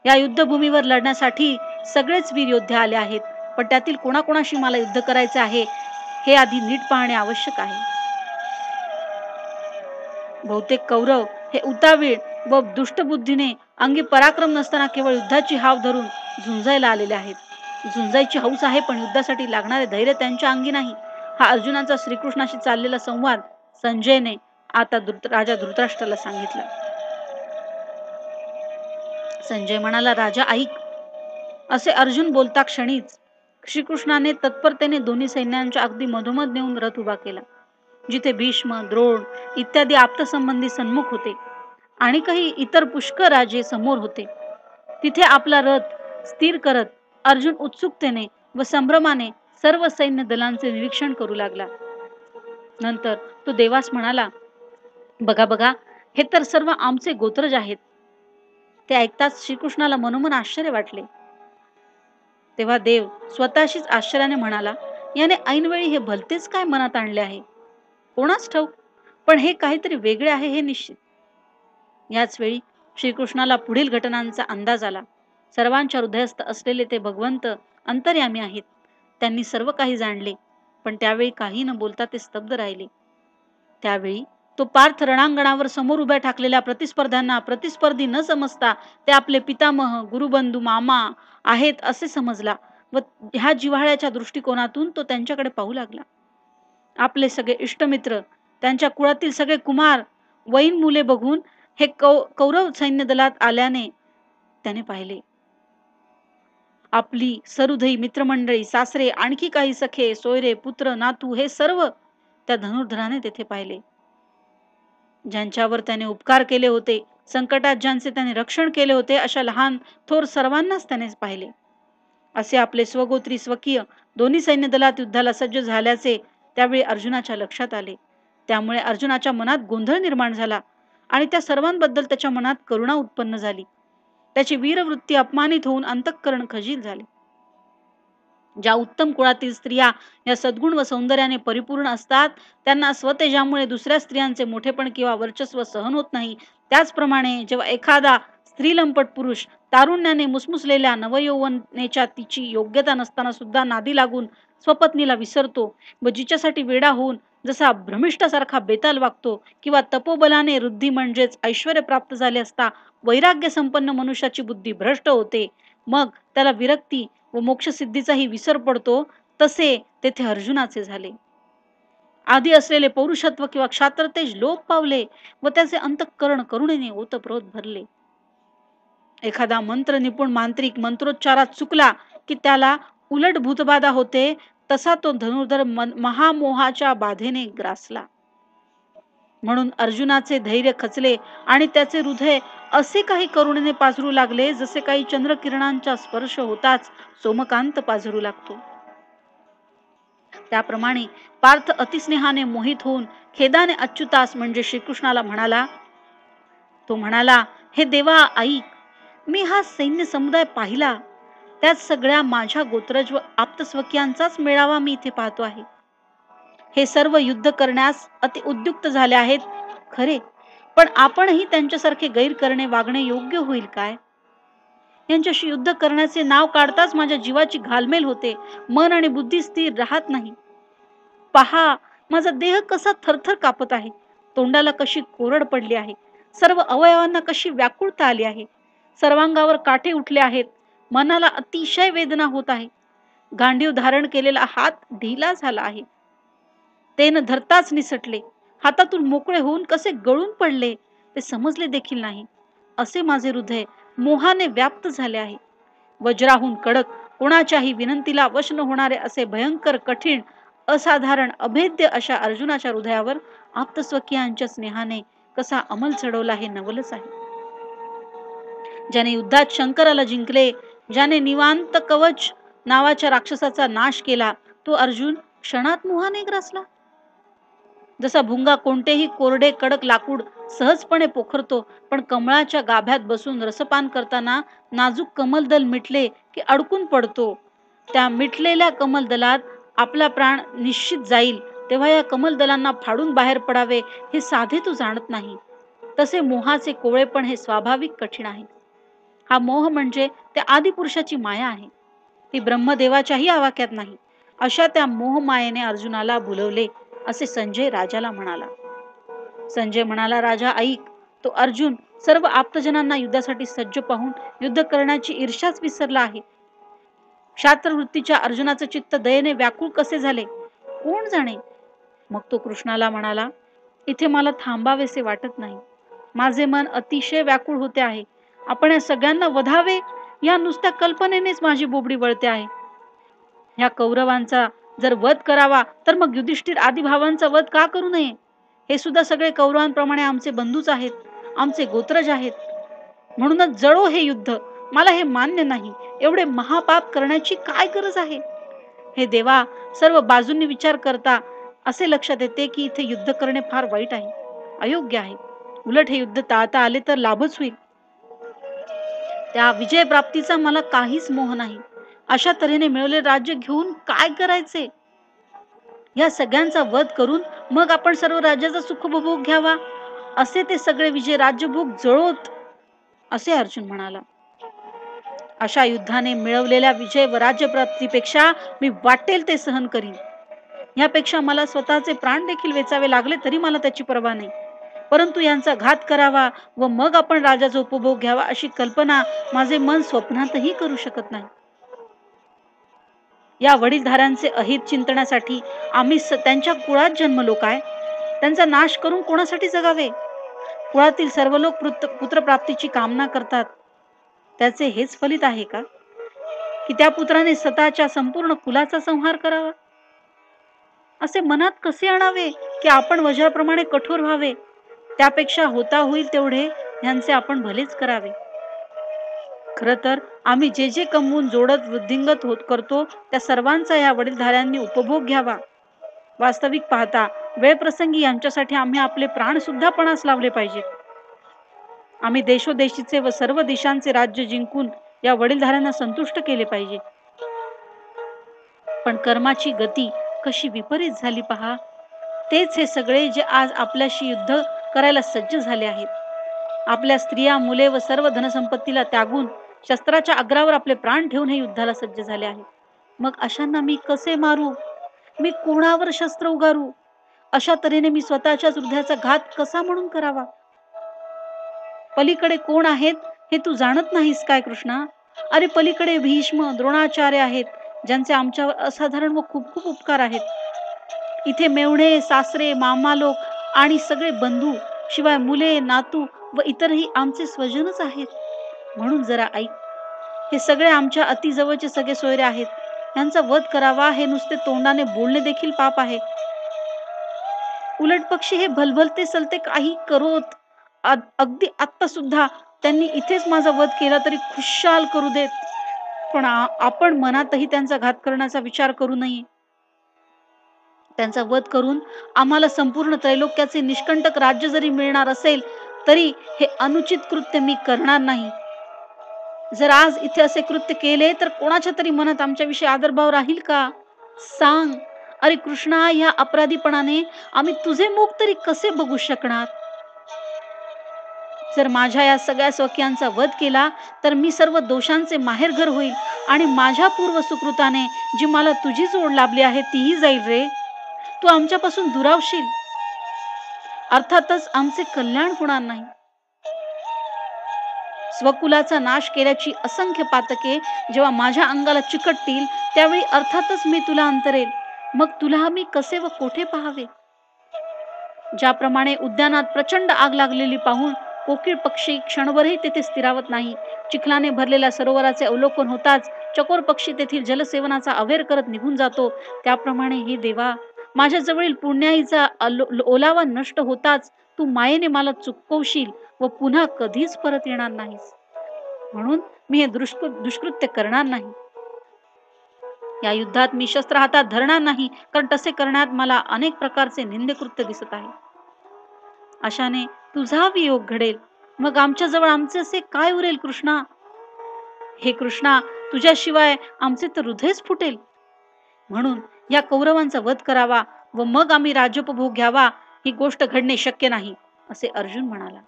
या युद्धभूमीवर लढण्यासाठी सगळेच वीर योद्धे आले आहेत, पण त्यातील कोणाकोणाशी मला युद्ध करायचे आहे हे आधी नीट पाहणे आवश्यक आहे. बहुतेक कौरव हे उतावीळ व दुष्टबुद्धीने अंगी पराक्रम नसताना केवळ युद्धाची हाव धरून झुंजायला आलेले आहेत. झुंजायची हौस आहे, पण युद्धासाठी लागणारे धैर्य त्यांच्या अंगी नाही. हा अर्जुनाचा श्रीकृष्णाशी चाललेला संवाद संजयने आता राजा धृतराष्ट्राला सांगितला. संजय म्हणाला, राजा ऐक. असे अर्जुन बोलता क्षणीच श्रीकृष्णाने तत्परतेने दोन्ही सैन्यांच्या अगदी मधोमध नेऊन रथ उभा केला. जिथे भीष्म, द्रोण इत्यादी आप्तसंबंधी सन्मुख होते आणि काही इतर पुष्कळ राजे समोर होते, तिथे आपला रथ स्थिर करत अर्जुन उत्सुकतेने व संभ्रमाने सर्व सैन्य दलांचे निरीक्षण करू लागला. नंतर तो देवास म्हणाला, बघा बघा, हे तर सर्व आमचे गोत्रज आहेत. ते ऐकताच श्रीकृष्णाला मनोमन आश्चर्य वाटले. तेव्हा देव स्वतःशीच आश्चर्याने म्हणाला, याने ऐनवेळी हे भलतेच काय मनात आणले आहे. कोणास ठाऊक, पण हे काहीतरी वेगळे आहे हे निश्चित. याच वेळी श्रीकृष्णाला पुढील घटनांचा अंदाज आला. सर्वांच्या हृदयस्थ असलेले ते भगवंत अंतर्यामी आहेत. त्यांनी सर्व काही जाणले, पण त्यावेळी काही न बोलता ते स्तब्ध राहिले. त्यावेळी तो पार्थ रणांगणावर समोर उभ्या ठाकलेल्या प्रतिस्पर्ध्यांना प्रतिस्पर्धी न समजता ते आपले पितामह, गुरुबंधू, मामा आहेत असे समजला व ह्या जिव्हाळ्याच्या दृष्टिकोनातून तो त्यांच्याकडे पाहू लागला. आपले सगळे इष्टमित्र, त्यांच्या कुळातील सगळे कुमार, वैन मुले बघून हे कौरव सैन्य दलात आल्याने त्याने पाहिले. आपली सरुधई मित्रमंडळी, सासरे, आणखी काही सखे, सोयरे, पुत्र, नातू हे सर्व त्या धनुर्धराने तेथे पाहिले. ज्यांच्यावर त्याने उपकार केले होते, संकटात ज्यांचे त्याने रक्षण केले होते, अशा लहान थोर सर्वांनाच त्याने पाहिले. असे आपले स्वगोत्री स्वकीय दोन्ही सैन्य दलात युद्धाला सज्ज झाल्याचे त्यावेळी अर्जुनाच्या लक्षात आले. त्यामुळे अर्जुनाच्या मनात गोंधळ निर्माण झाला आणि त्या सर्वांबद्दल त्याच्या मनात करुणा उत्पन्न झाली. त्याची वीरवृत्ती अपमानित होऊन अंतःकरण खजील झाले. ज्या उत्तम कुळातील स्त्रिया या सद्गुण व सौंदर्याने परिपूर्ण असतात, त्यांना स्वतेजामुळे दुसऱ्या स्त्रियांचे मोठेपण किंवा वर्चस्व सहन होत नाही, त्याचप्रमाणे जेव्हा एखादा स्त्रीलंपट पुरुष तारुण्याने मुसमुसलेल्या नवयौवनेच्या तिची योग्यता नसताना सुद्धा नादी लागून स्वपत्नीला विसरतो व जिच्यासाठी वेडा होऊन जसा भ्रमिष्ठासारखा बेताल वागतो किंवा तपोबलाने वृद्धी म्हणजेच ऐश्वर्य प्राप्त झाले असता वैराग्य संपन्न मनुष्याची बुद्धी भ्रष्ट होते, मग त्याला विरक्ती व मोक्षसिद्धीचाही विसर पडतो, तसे तेथे अर्जुनाचे झाले. आधी असलेले पौरुषत्व किंवा क्षात्रतेज लोप पावले व त्याचे अंतःकरण करुणेने ओतप्रोत भरले. एखादा मंत्र निपुण मांत्रिक मंत्रोच्चारात चुकला की त्याला उलट भूतबाधा होते, तसा तो धनुर्धर महामोहाच्या बाधेने ग्रासला. म्हणून अर्जुनाचे धैर्य खचले आणि त्याचे हृदय असे काही करुणेने पाझरू लागले, जसे काही चंद्रकिरणांचा स्पर्श होताच सोमकांत पाझरू लागतो. त्याप्रमाणे पार्थ अतिस्नेहाने मोहित होऊन खेदाने अच्युतास म्हणजे श्रीकृष्णाला म्हणाला. तो म्हणाला, हे देवा ऐक, मी हा सैन्य समुदाय पाहिला. त्यात सगळ्या माझ्या गोत्रज व आप्तस्वकीयांचाच मेळावा मी इथे पाहतो आहे. हे सर्व युद्ध करण्यास अति उद्युक्त झाले आहेत खरे, पण आपणही त्यांच्यासारखे गैर करणे वागणे योग्य होईल काय? यांच्याशी युद्ध करण्याचे नाव काढताच माझ्या जीवाची घालमेल होते, मन आणि बुद्धी स्थिर राहत नाही. पहा, माझा देह कसा थरथर कापत आहे, तोंडाला कशी कोरड पडली आहे, सर्व अवयवांना कशी व्याकुळता आली आहे, सर्वांगावर काटे उठले आहेत, मनाला अतिशय वेदना होत आहे, गांडीव धारण केलेला हात ढिला झाला आहे, ते न धरताच निसटले, हातातून मोकळे होऊन कसे गळून पडले ते समजले देखील नाही. असे माझे हृदय मोहाने व्याप्त झाले आहे. वज्राहून कडक, कोणाच्याही विनंतीला वश न होणारे असे भयंकर, कठीण, असाधारण, अभेद्य अशा अर्जुनाच्या हृदयावर आप्तस्वकीयांच्या स्नेहाने कसा अंमल चढवला हे नवलच आहे. ज्याने युद्धात शंकराला जिंकले, ज्याने निवांत कवच नावाच्या राक्षसाचा नाश केला, तो अर्जुन क्षणात मोहाने ग्रासला. जसा भुंगा कोणतेही कोरडे कडक लाकूड सहजपणे पोखरतो, पण कमळाच्या गाभ्यात बसून रसपान करताना नाजूक कमलदल मिटले की अडकून पडतो, त्या मिटलेल्या कमलदलात आपला प्राण निश्चित जाईल, तेव्हा या कमलदलांना फाडून बाहेर पडावे हे साधे तू जाणत नाही. तसे मोहाचे कोवळेपण हे स्वाभाविक कठीण आहे. हा मोह म्हणजे त्या आदिपुरुषाची माया आहे, ती ब्रह्मदेवाच्याही आवाक्यात नाही. अशा त्या मोहमायेने अर्जुनाला भुलवले, असे संजय राजाला म्हणाला. संजय म्हणाला, राजा ऐक, तो अर्जुन सर्व आप्तजनांना युद्धासाठी सज्ज पाहून युद्ध करण्याची ईर्ष्याच विसरला आहे. क्षात्रवृत्तीच्या अर्जुनाचे चित्त दयेने व्याकुळ कसे झाले कोण जाणे. मग तो कृष्णाला म्हणाला, इथे मला थांबावेसे वाटत नाही, माझे मन अतिशय व्याकुळ होते आहे. आपण या सगळ्यांना वधावे या नुसत्या कल्पनेनेच माझी बोबडी वळते आहे. ह्या कौरवांचा जर वध करावा तर मग युधिष्ठिर आदी भावांचा वध का करू नये? हे सुद्धा सगळे कौरवांप्रमाणे आमचे बंधूच आहेत, आमचे गोत्रज आहेत. म्हणूनच जळो हे युद्ध, मला हे मान्य नाही. एवढे महापाप करण्याची काय गरज आहे? हे देवा, सर्व बाजूंनी विचार करता असे लक्षात येते की इथे युद्ध करणे फार वाईट आहे, अयोग्य आहे. उलट हे युद्ध टाळता आले तर लाभच होईल. त्या विजय प्राप्तीचा मला काहीच मोह नाही. अशा तऱ्हेने मिळवले राज्य घेऊन काय करायचे? या सगळ्यांचा वध करून मग आपण सर्व राज्याचा सुखभोग घ्यावा, असे ते सगळे विजय राज्यभोग जळोत, असे अर्जुन म्हणाला. अशा युद्धाने मिळवलेल्या विजय व राज्यप्राप्तीपेक्षा मी वाटेल ते सहन करीन. यापेक्षा मला स्वतःचे प्राण देखील वेचावे लागले तरी मला त्याची पर्वा नाही. परंतु यांचा घात करावा व मग आपण राजाचा उपभोग घ्यावा अशी कल्पना माझे मन स्वप्नातही करू शकत नाही. या वडीलधाऱ्यांचे अहित चिंतनासाठी आम्ही त्यांच्या कुळात जन्मलो काय? त्यांचा नाश करून कोणासाठी जगावे? कुळातील सर्व लोक पुत्रप्राप्तीची कामना करतात. त्याचे हेच फलित आहे का की त्या पुत्राने स्वतःच्या संपूर्ण कुलाचा संहार करावा? असे मनात कसे आणावे की आपण वज्राप्रमाणे कठोर व्हावे? त्यापेक्षा होता होईल तेवढे यांचे आपण भलेच करावे. खर तर आम्ही जे जे कमवून जोडत वृद्धिंगत होत करतो त्या सर्वांचा या वडीलधाऱ्यांनी उपभोग घ्यावा. वास्तविक पाहता वेळ प्रसंगी यांच्यासाठी आम्ही आपले प्राण सुद्धा पणास लावले पाहिजे. आम्ही देशोदेशीचे व सर्व देशांचे राज्य जिंकून या वडीलधाऱ्यांना संतुष्ट केले पाहिजे. पण कर्माची गती कशी विपरीत झाली पहा. तेच हे सगळे जे आज आपल्याशी युद्ध करायला सज्ज झाले आहेत. आपल्या स्त्रिया मुले व सर्व धनसंपत्तीला त्यागून शस्त्राच्या अग्रावर आपले प्राण ठेवून हे युद्धाला सज्ज झाले आहेत. मग अशांना मी कसे मारू? मी कोणावर शस्त्र उगारू? अशा तऱ्हेने मी स्वतःच्याच हृदयाचा घात कसा म्हणून करावा? पलीकडे कोण आहेत हे तू जाणत नाहीस काय कृष्णा? अरे पलीकडे भीष्म द्रोणाचार्य आहेत, ज्यांचे आमच्यावर असाधारण व खूप खूप उपकार आहेत. इथे मेवणे सासरे मामा लोक आणि सगळे बंधू, शिवाय मुले नातू व इतरही आमचे स्वजनच आहेत. म्हणून जरा ऐक, हे सगळे आमच्या अतिजवळचे सगळे सोयरे आहेत. यांचा वध करावा हे नुसते तोंडाने बोलणे देखील पाप आहे. उलट पक्षी हे भलभलते सलते काही करोत. अगदी आत्ता सुद्धा त्यांनी इथेच माझा वध केला तरी खुशाल करू देत. पण आपण मनातही त्यांचा घात करण्याचा विचार करू नये. त्यांचा वध करून आम्हाला संपूर्ण त्रैलोक्याचे निष्कंटक राज्य जरी मिळणार असेल तरी हे अनुचित कृत्य मी करणार नाही. जर आज इथे असे कृत्य केले तर कोणाच्या तरी मनात आमच्याविषयी आदरभाव राहील का? सांग. अरे कृष्णा, या अपराधीपणाने आम्ही तुझे मुख तरी कसे बघू शकणार? जर माझ्या या सगळ्या स्वकीयांचा वध केला तर मी सर्व दोषांचे माहेरघर होईल आणि माझ्या पूर्व सुकृताने जी मला तुझी जोड लाभली आहे तीही जाईल रे. तू आमच्यापासून दुरावशील. अर्थातच आमचे कल्याण होणार नाही. स्वकुलाचा नाश केल्याची असंख्य पातके जेव्हा माझ्या अंगाला चिकटतील त्यावेळी अर्थातच मी तुला अंतरेल. मग तुला आम्ही कसे व कोठे पाहावे? ज्याप्रमाणे उद्यानात प्रचंड आग लागलेली पाहून कोकिळ पक्षी क्षणभरही तेथे स्थिरावत नाही. चिखलाने भरलेल्या सरोवराचे अवलोकन होताच चकोर पक्षी तेथील जलसेवनाचा अवेर करत निघून जातो, त्याप्रमाणे हे देवा, माझ्या जवळील पुण्याईचा ओलावा नष्ट होताच तू मायेने मला चुकवशील व पुन्हा कधीच परत येणार नाहीस. म्हणून मी हे दुष्कृत्य करणार नाही. या युद्धात मी शस्त्र हातात धरणार नाही, कारण तसे करण्यात मला अनेक प्रकारचे निंदकृत्य दिसत आहे. अशाने तुझा वियोग घडेल, मग आमच्या जवळ आमचे असे काय उरेल कृष्णा? हे कृष्णा, तुझ्याशिवाय आमचे तर हृदयच फुटेल. म्हणून या कौरवांचा वध करावा व मग आम्ही राज्योपभोग घ्यावा ही गोष्ट घडणे शक्य नाही, असे अर्जुन म्हणाला.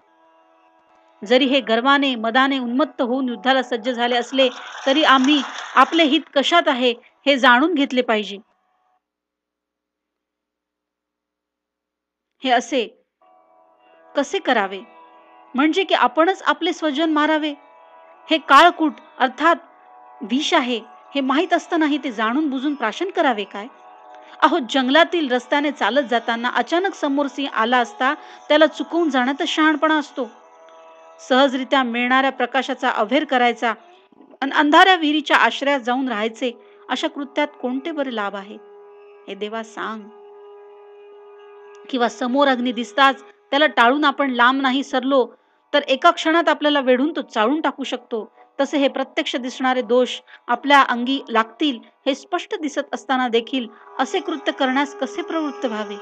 जरी हे गर्वाने मदाने उन्मत्त होऊन युद्धाला सज्ज झाले असले तरी आम्ही आपले हित कशात आहे हे जाणून घेतले पाहिजे. हे असे कसे करावे म्हणजे की आपणच आपले स्वजन मारावे? हे काळकूट अर्थात विष आहे हे माहीत असतानाही ते जाणून बुजून प्राशन करावे काय? अहो, जंगलातील रस्त्याने चालत जाताना अचानक समोर सिंह आला असता त्याला चुकवून जाण्यातच शहाणपणा असतो. सहजरित्या मिळणाऱ्या प्रकाशाचा अवेर करायचा आणि अंधाऱ्या विहिरीच्या आश्रयात जाऊन राहायचे, अशा कृत्यात कोणते बरे लाभ आहे? हे देवा सांग. किंवा समोर अग्नी दिसताच त्याला टाळून आपण लांब नाही सरलो तर एका क्षणात आपल्याला वेढून तो चाळून टाकू शकतो. तसे हे प्रत्यक्ष दिसणारे दोष आपल्या अंगी लागतील हे स्पष्ट दिसत असताना देखील असे कृत्य करण्यास कसे प्रवृत्त व्हावे?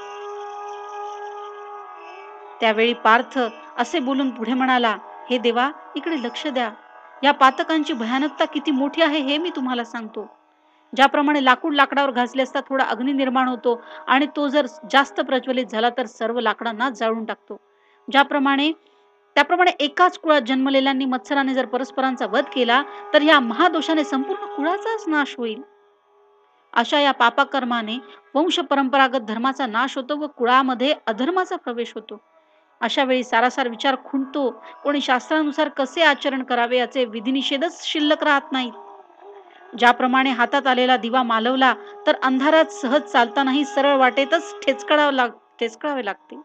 त्यावेळी पार्थ असे बोलून पुढे म्हणाला, हे देवा, इकडे लक्ष द्या. या पातकांची भयानकता किती मोठी आहे हे मी तुम्हाला सांगतो. ज्याप्रमाणे लाकूड लाकडावर घासले असता थोडा अग्नी निर्माण होतो आणि तो जर जास्त प्रज्वलित झाला तर सर्व लाकडांना जाळून टाकतो. त्याप्रमाणे एकाच कुळात जन्मलेल्यांनी मत्सराने जर परस्परांचा वध केला तर या महादोषाने संपूर्ण कुळाचाच नाश होईल. अशा या पापकर्माने वंश परंपरागत धर्माचा नाश होतो व कुळामध्ये अधर्माचा प्रवेश होतो. अशा वेळी सारासार विचार खुंटतो. कोणी शास्त्रानुसार कसे आचरण करावे याचे विधिनिषेधच शिल्लक राहत नाहीत. ज्याप्रमाणे हातात आलेला दिवा मालवला तर अंधारात सहज चालतानाही सरळ वाटेतच ठेचकावे लागते.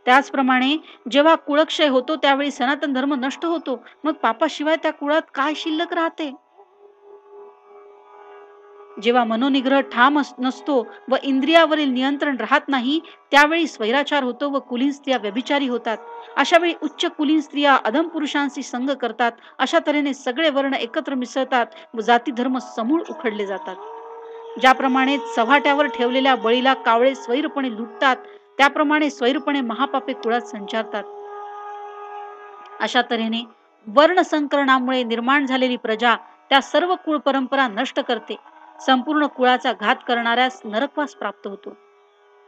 त्याचप्रमाणे जेव्हा कुळक्षय होतो त्यावेळी सनातन धर्म नष्ट होतो. मग पापाशिवाय त्या कुळात काय शिल्लक राहते? जेव्हा मनोनिग्रह ठाम नसतो व इंद्रियावरील नियंत्रण राहत नाही त्यावेळी स्वैराचार होतो व कुलीन स्त्रिया व्यभिचारी होतात. अशा वेळी उच्च कुलीन स्त्रिया अधम पुरुषांशी संग करतात. अशा तऱ्हेने सगळे वर्ण एकत्र मिसळतात व जाती धर्म समूळ उखडले जातात. ज्याप्रमाणे चव्हाट्यावर ठेवलेल्या बळीला कावळे स्वैरपणे लुटतात त्याप्रमाणे स्वैरपणे महापापे कुळात संचारतात. अशा तऱ्हेने वर्ण संकरणामुळे निर्माण झालेली प्रजा त्या सर्व कुळ परंपरा नष्ट करते. संपूर्ण कुळाचा घात करणाऱ्यास नरकवास प्राप्त होतो.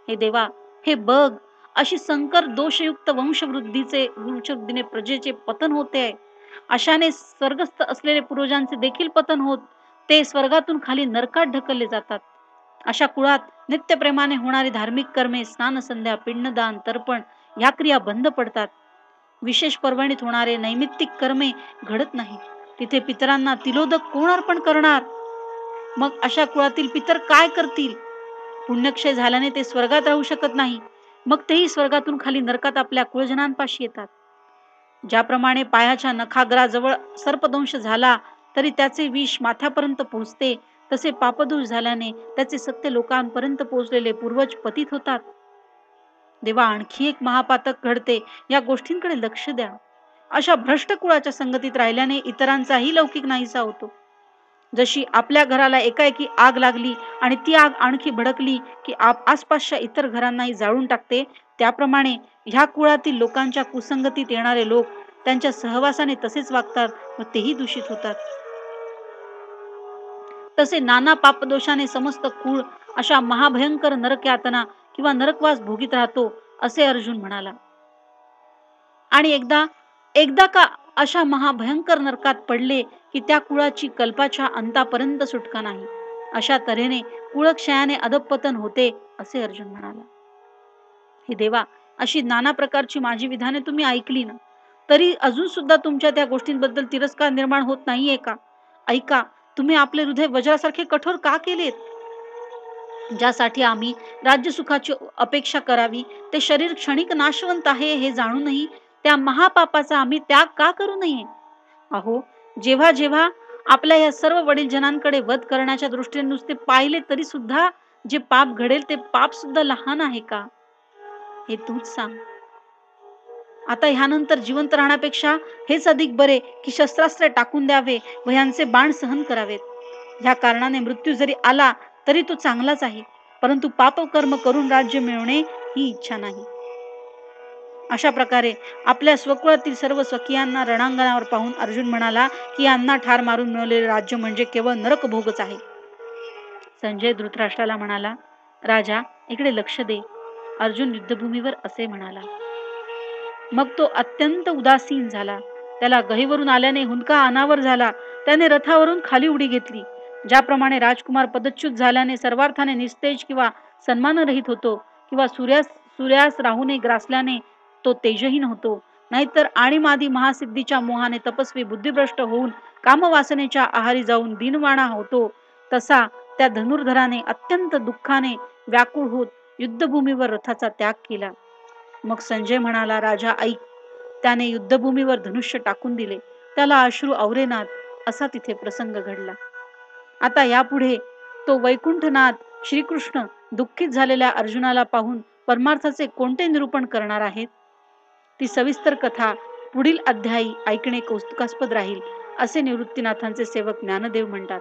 हे देवा, हे बघ, अशी संकर दोषयुक्त वंशवृद्धीने प्रजेचे पतन होते आहे. अशाने स्वर्गस्थ असलेले पूर्वजांचे देखील पतन होत ते स्वर्गातून खाली नरकात ढकलले जातात. अशा कुळात नित्यप्रेमाने होणारी धार्मिक कर्मे, स्नानसंध्या, पिंडदान, तर्पण ह्या क्रिया बंद पडतात. विशेष पर्वणीत होणारे नैमित्तिक कर्मे घडत नाही. तिथे पितरांना तिलोदक कोण अर्पण करणार? मग अशा कुळातील पितर काय करतील? पुण्यक्षय झाल्याने ते स्वर्गात राहू शकत नाही. मग तेही स्वर्गातून खाली नरकात आपल्या कुळजनांपाशी येतात. ज्याप्रमाणे पायाच्या नखाग्राजवळ सर्पदंश झाला तरी त्याचे विष माथ्यापर्यंत पोहोचते, तसे पापदोष झाल्याने त्याचे सत्य लोकांपर्यंत पोहोचलेले पूर्वज पतित होतात. देवा, आणखी एक महापातक घडते, या गोष्टींकडे लक्ष द्या. अशा भ्रष्ट कुळाच्या संगतीत राहिल्याने इतरांचाही लौकिक नाहीसा होतो. जशी आपल्या घराला एकाएकी आग लागली आणि ती आग आणखी भडकली की आसपासच्या इतर घरांनाही जाळून टाकते, त्याप्रमाणे ह्या कुळातील लोकांच्या कुसंगतीत येणारे लोक त्यांच्या सहवासाने तसेच वागतात व तेही दूषित होतात. तसे नाना पापदोषाने समस्त कुळ अशा महाभयंकर नरक यातना किंवा नरकवास भोगीत राहतो, असे अर्जुन म्हणाला. आणि एकदा का अशा महाभयंकर नरकात पडले की त्या कुळाची कल्पाच्या अंतापर्यंत सुटका नाही. अशा तऱ्हेने कुळक्षयाने अधपतन होते, असे अर्जुन म्हणाला. हे देवा, अशी नाना प्रकारची माझी विधाने तुम्ही ऐकली ना, तरी अजून सुद्धा तुमच्या त्या गोष्टींबद्दल तिरस्कार निर्माण होत नाहीये का? ऐका, तुम्ही आपले हृदय वज्रासारखे कठोर का केलेत? ज्यासाठी आम्ही राज्यसुखाची अपेक्षा करावी ते शरीर क्षणिक नाशवंत आहे हे जाणूनही त्या महापापाचा आम्ही त्याग का करू नये? अहो, जेव्हा जेव्हा आपल्या या सर्व वडीलजनांकडे वध करण्याच्या दृष्टीने नुसते पाहिले तरी सुद्धा जे पाप घडेल ते पाप सुद्धा लहान आहे का? हे तूच सांग. आता ह्यानंतर जिवंत राहण्यापेक्षा हेच अधिक बरे की शस्त्रास्त्रे टाकून द्यावे व ह्यांचे बाण सहन करावेत. ह्या कारणाने मृत्यू जरी आला तरी तो चांगलाच आहे, परंतु पापकर्म करून राज्य मिळवणे ही इच्छा नाही. अशा प्रकारे आपल्या स्वकुळातील सर्व स्वकीयांना रणांगणावर पाहून अर्जुन म्हणाला की यांना ठार मारून मिळवलेले राज्य म्हणजे केवळ नरकभोगच आहे. संजय धृतराष्ट्राला म्हणाला, राजा, इकडे लक्ष दे. अर्जुन युद्धभूमीवर असे म्हणाला. मग तो अत्यंत उदासीन झाला. त्याला गहिवरून आल्याने हुंदका अनावर झाला. त्याने रथावरून खाली उडी घेतली. ज्याप्रमाणे राजकुमार पदच्युत झाल्याने सर्वार्थाने निस्तेज किंवा सन्मानरहित होतो, किंवा सूर्यास राहूने ग्रासल्याने तो तेजहीन होतो, नाहीतर आणीमादी महासिद्धीच्या मोहाने तपस्वी बुद्धिभ्रष्ट होऊन कामवासनेच्या आहारी जाऊन दिनवाणा होतो, तसा त्या धनुर्धराने अत्यंत दुःखाने व्याकुळ होत युद्धभूमीवर रथाचा त्याग केला. मग संजय म्हणाला, राजा ऐक. त्याने युद्धभूमीवर धनुष्य टाकून दिले. त्याला अश्रू आवरेनात असा तिथे प्रसंग घडला. आता यापुढे तो वैकुंठनाथ श्रीकृष्ण दुःखित झालेल्या अर्जुनाला पाहून परमार्थाचे कोणते निरूपण करणार आहेत, ती सविस्तर कथा पुढील अध्यायी ऐकणे कौतुकास्पद राहील, असे निवृत्तीनाथांचे सेवक ज्ञानदेव म्हणतात.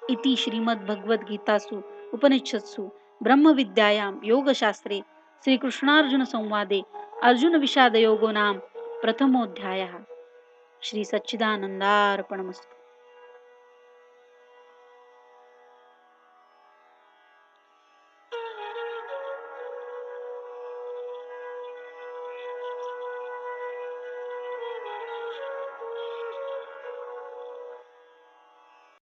इति श्रीमद भगवद गीतासु उपनिषत्सु ब्रह्मविद्यायां योगशास्त्रे श्रीकृष्णार्जुन संवादे अर्जुन विषाद योगो नाम प्रथमोऽध्यायः. श्री सच्चिदानंदार्पणमस्तु.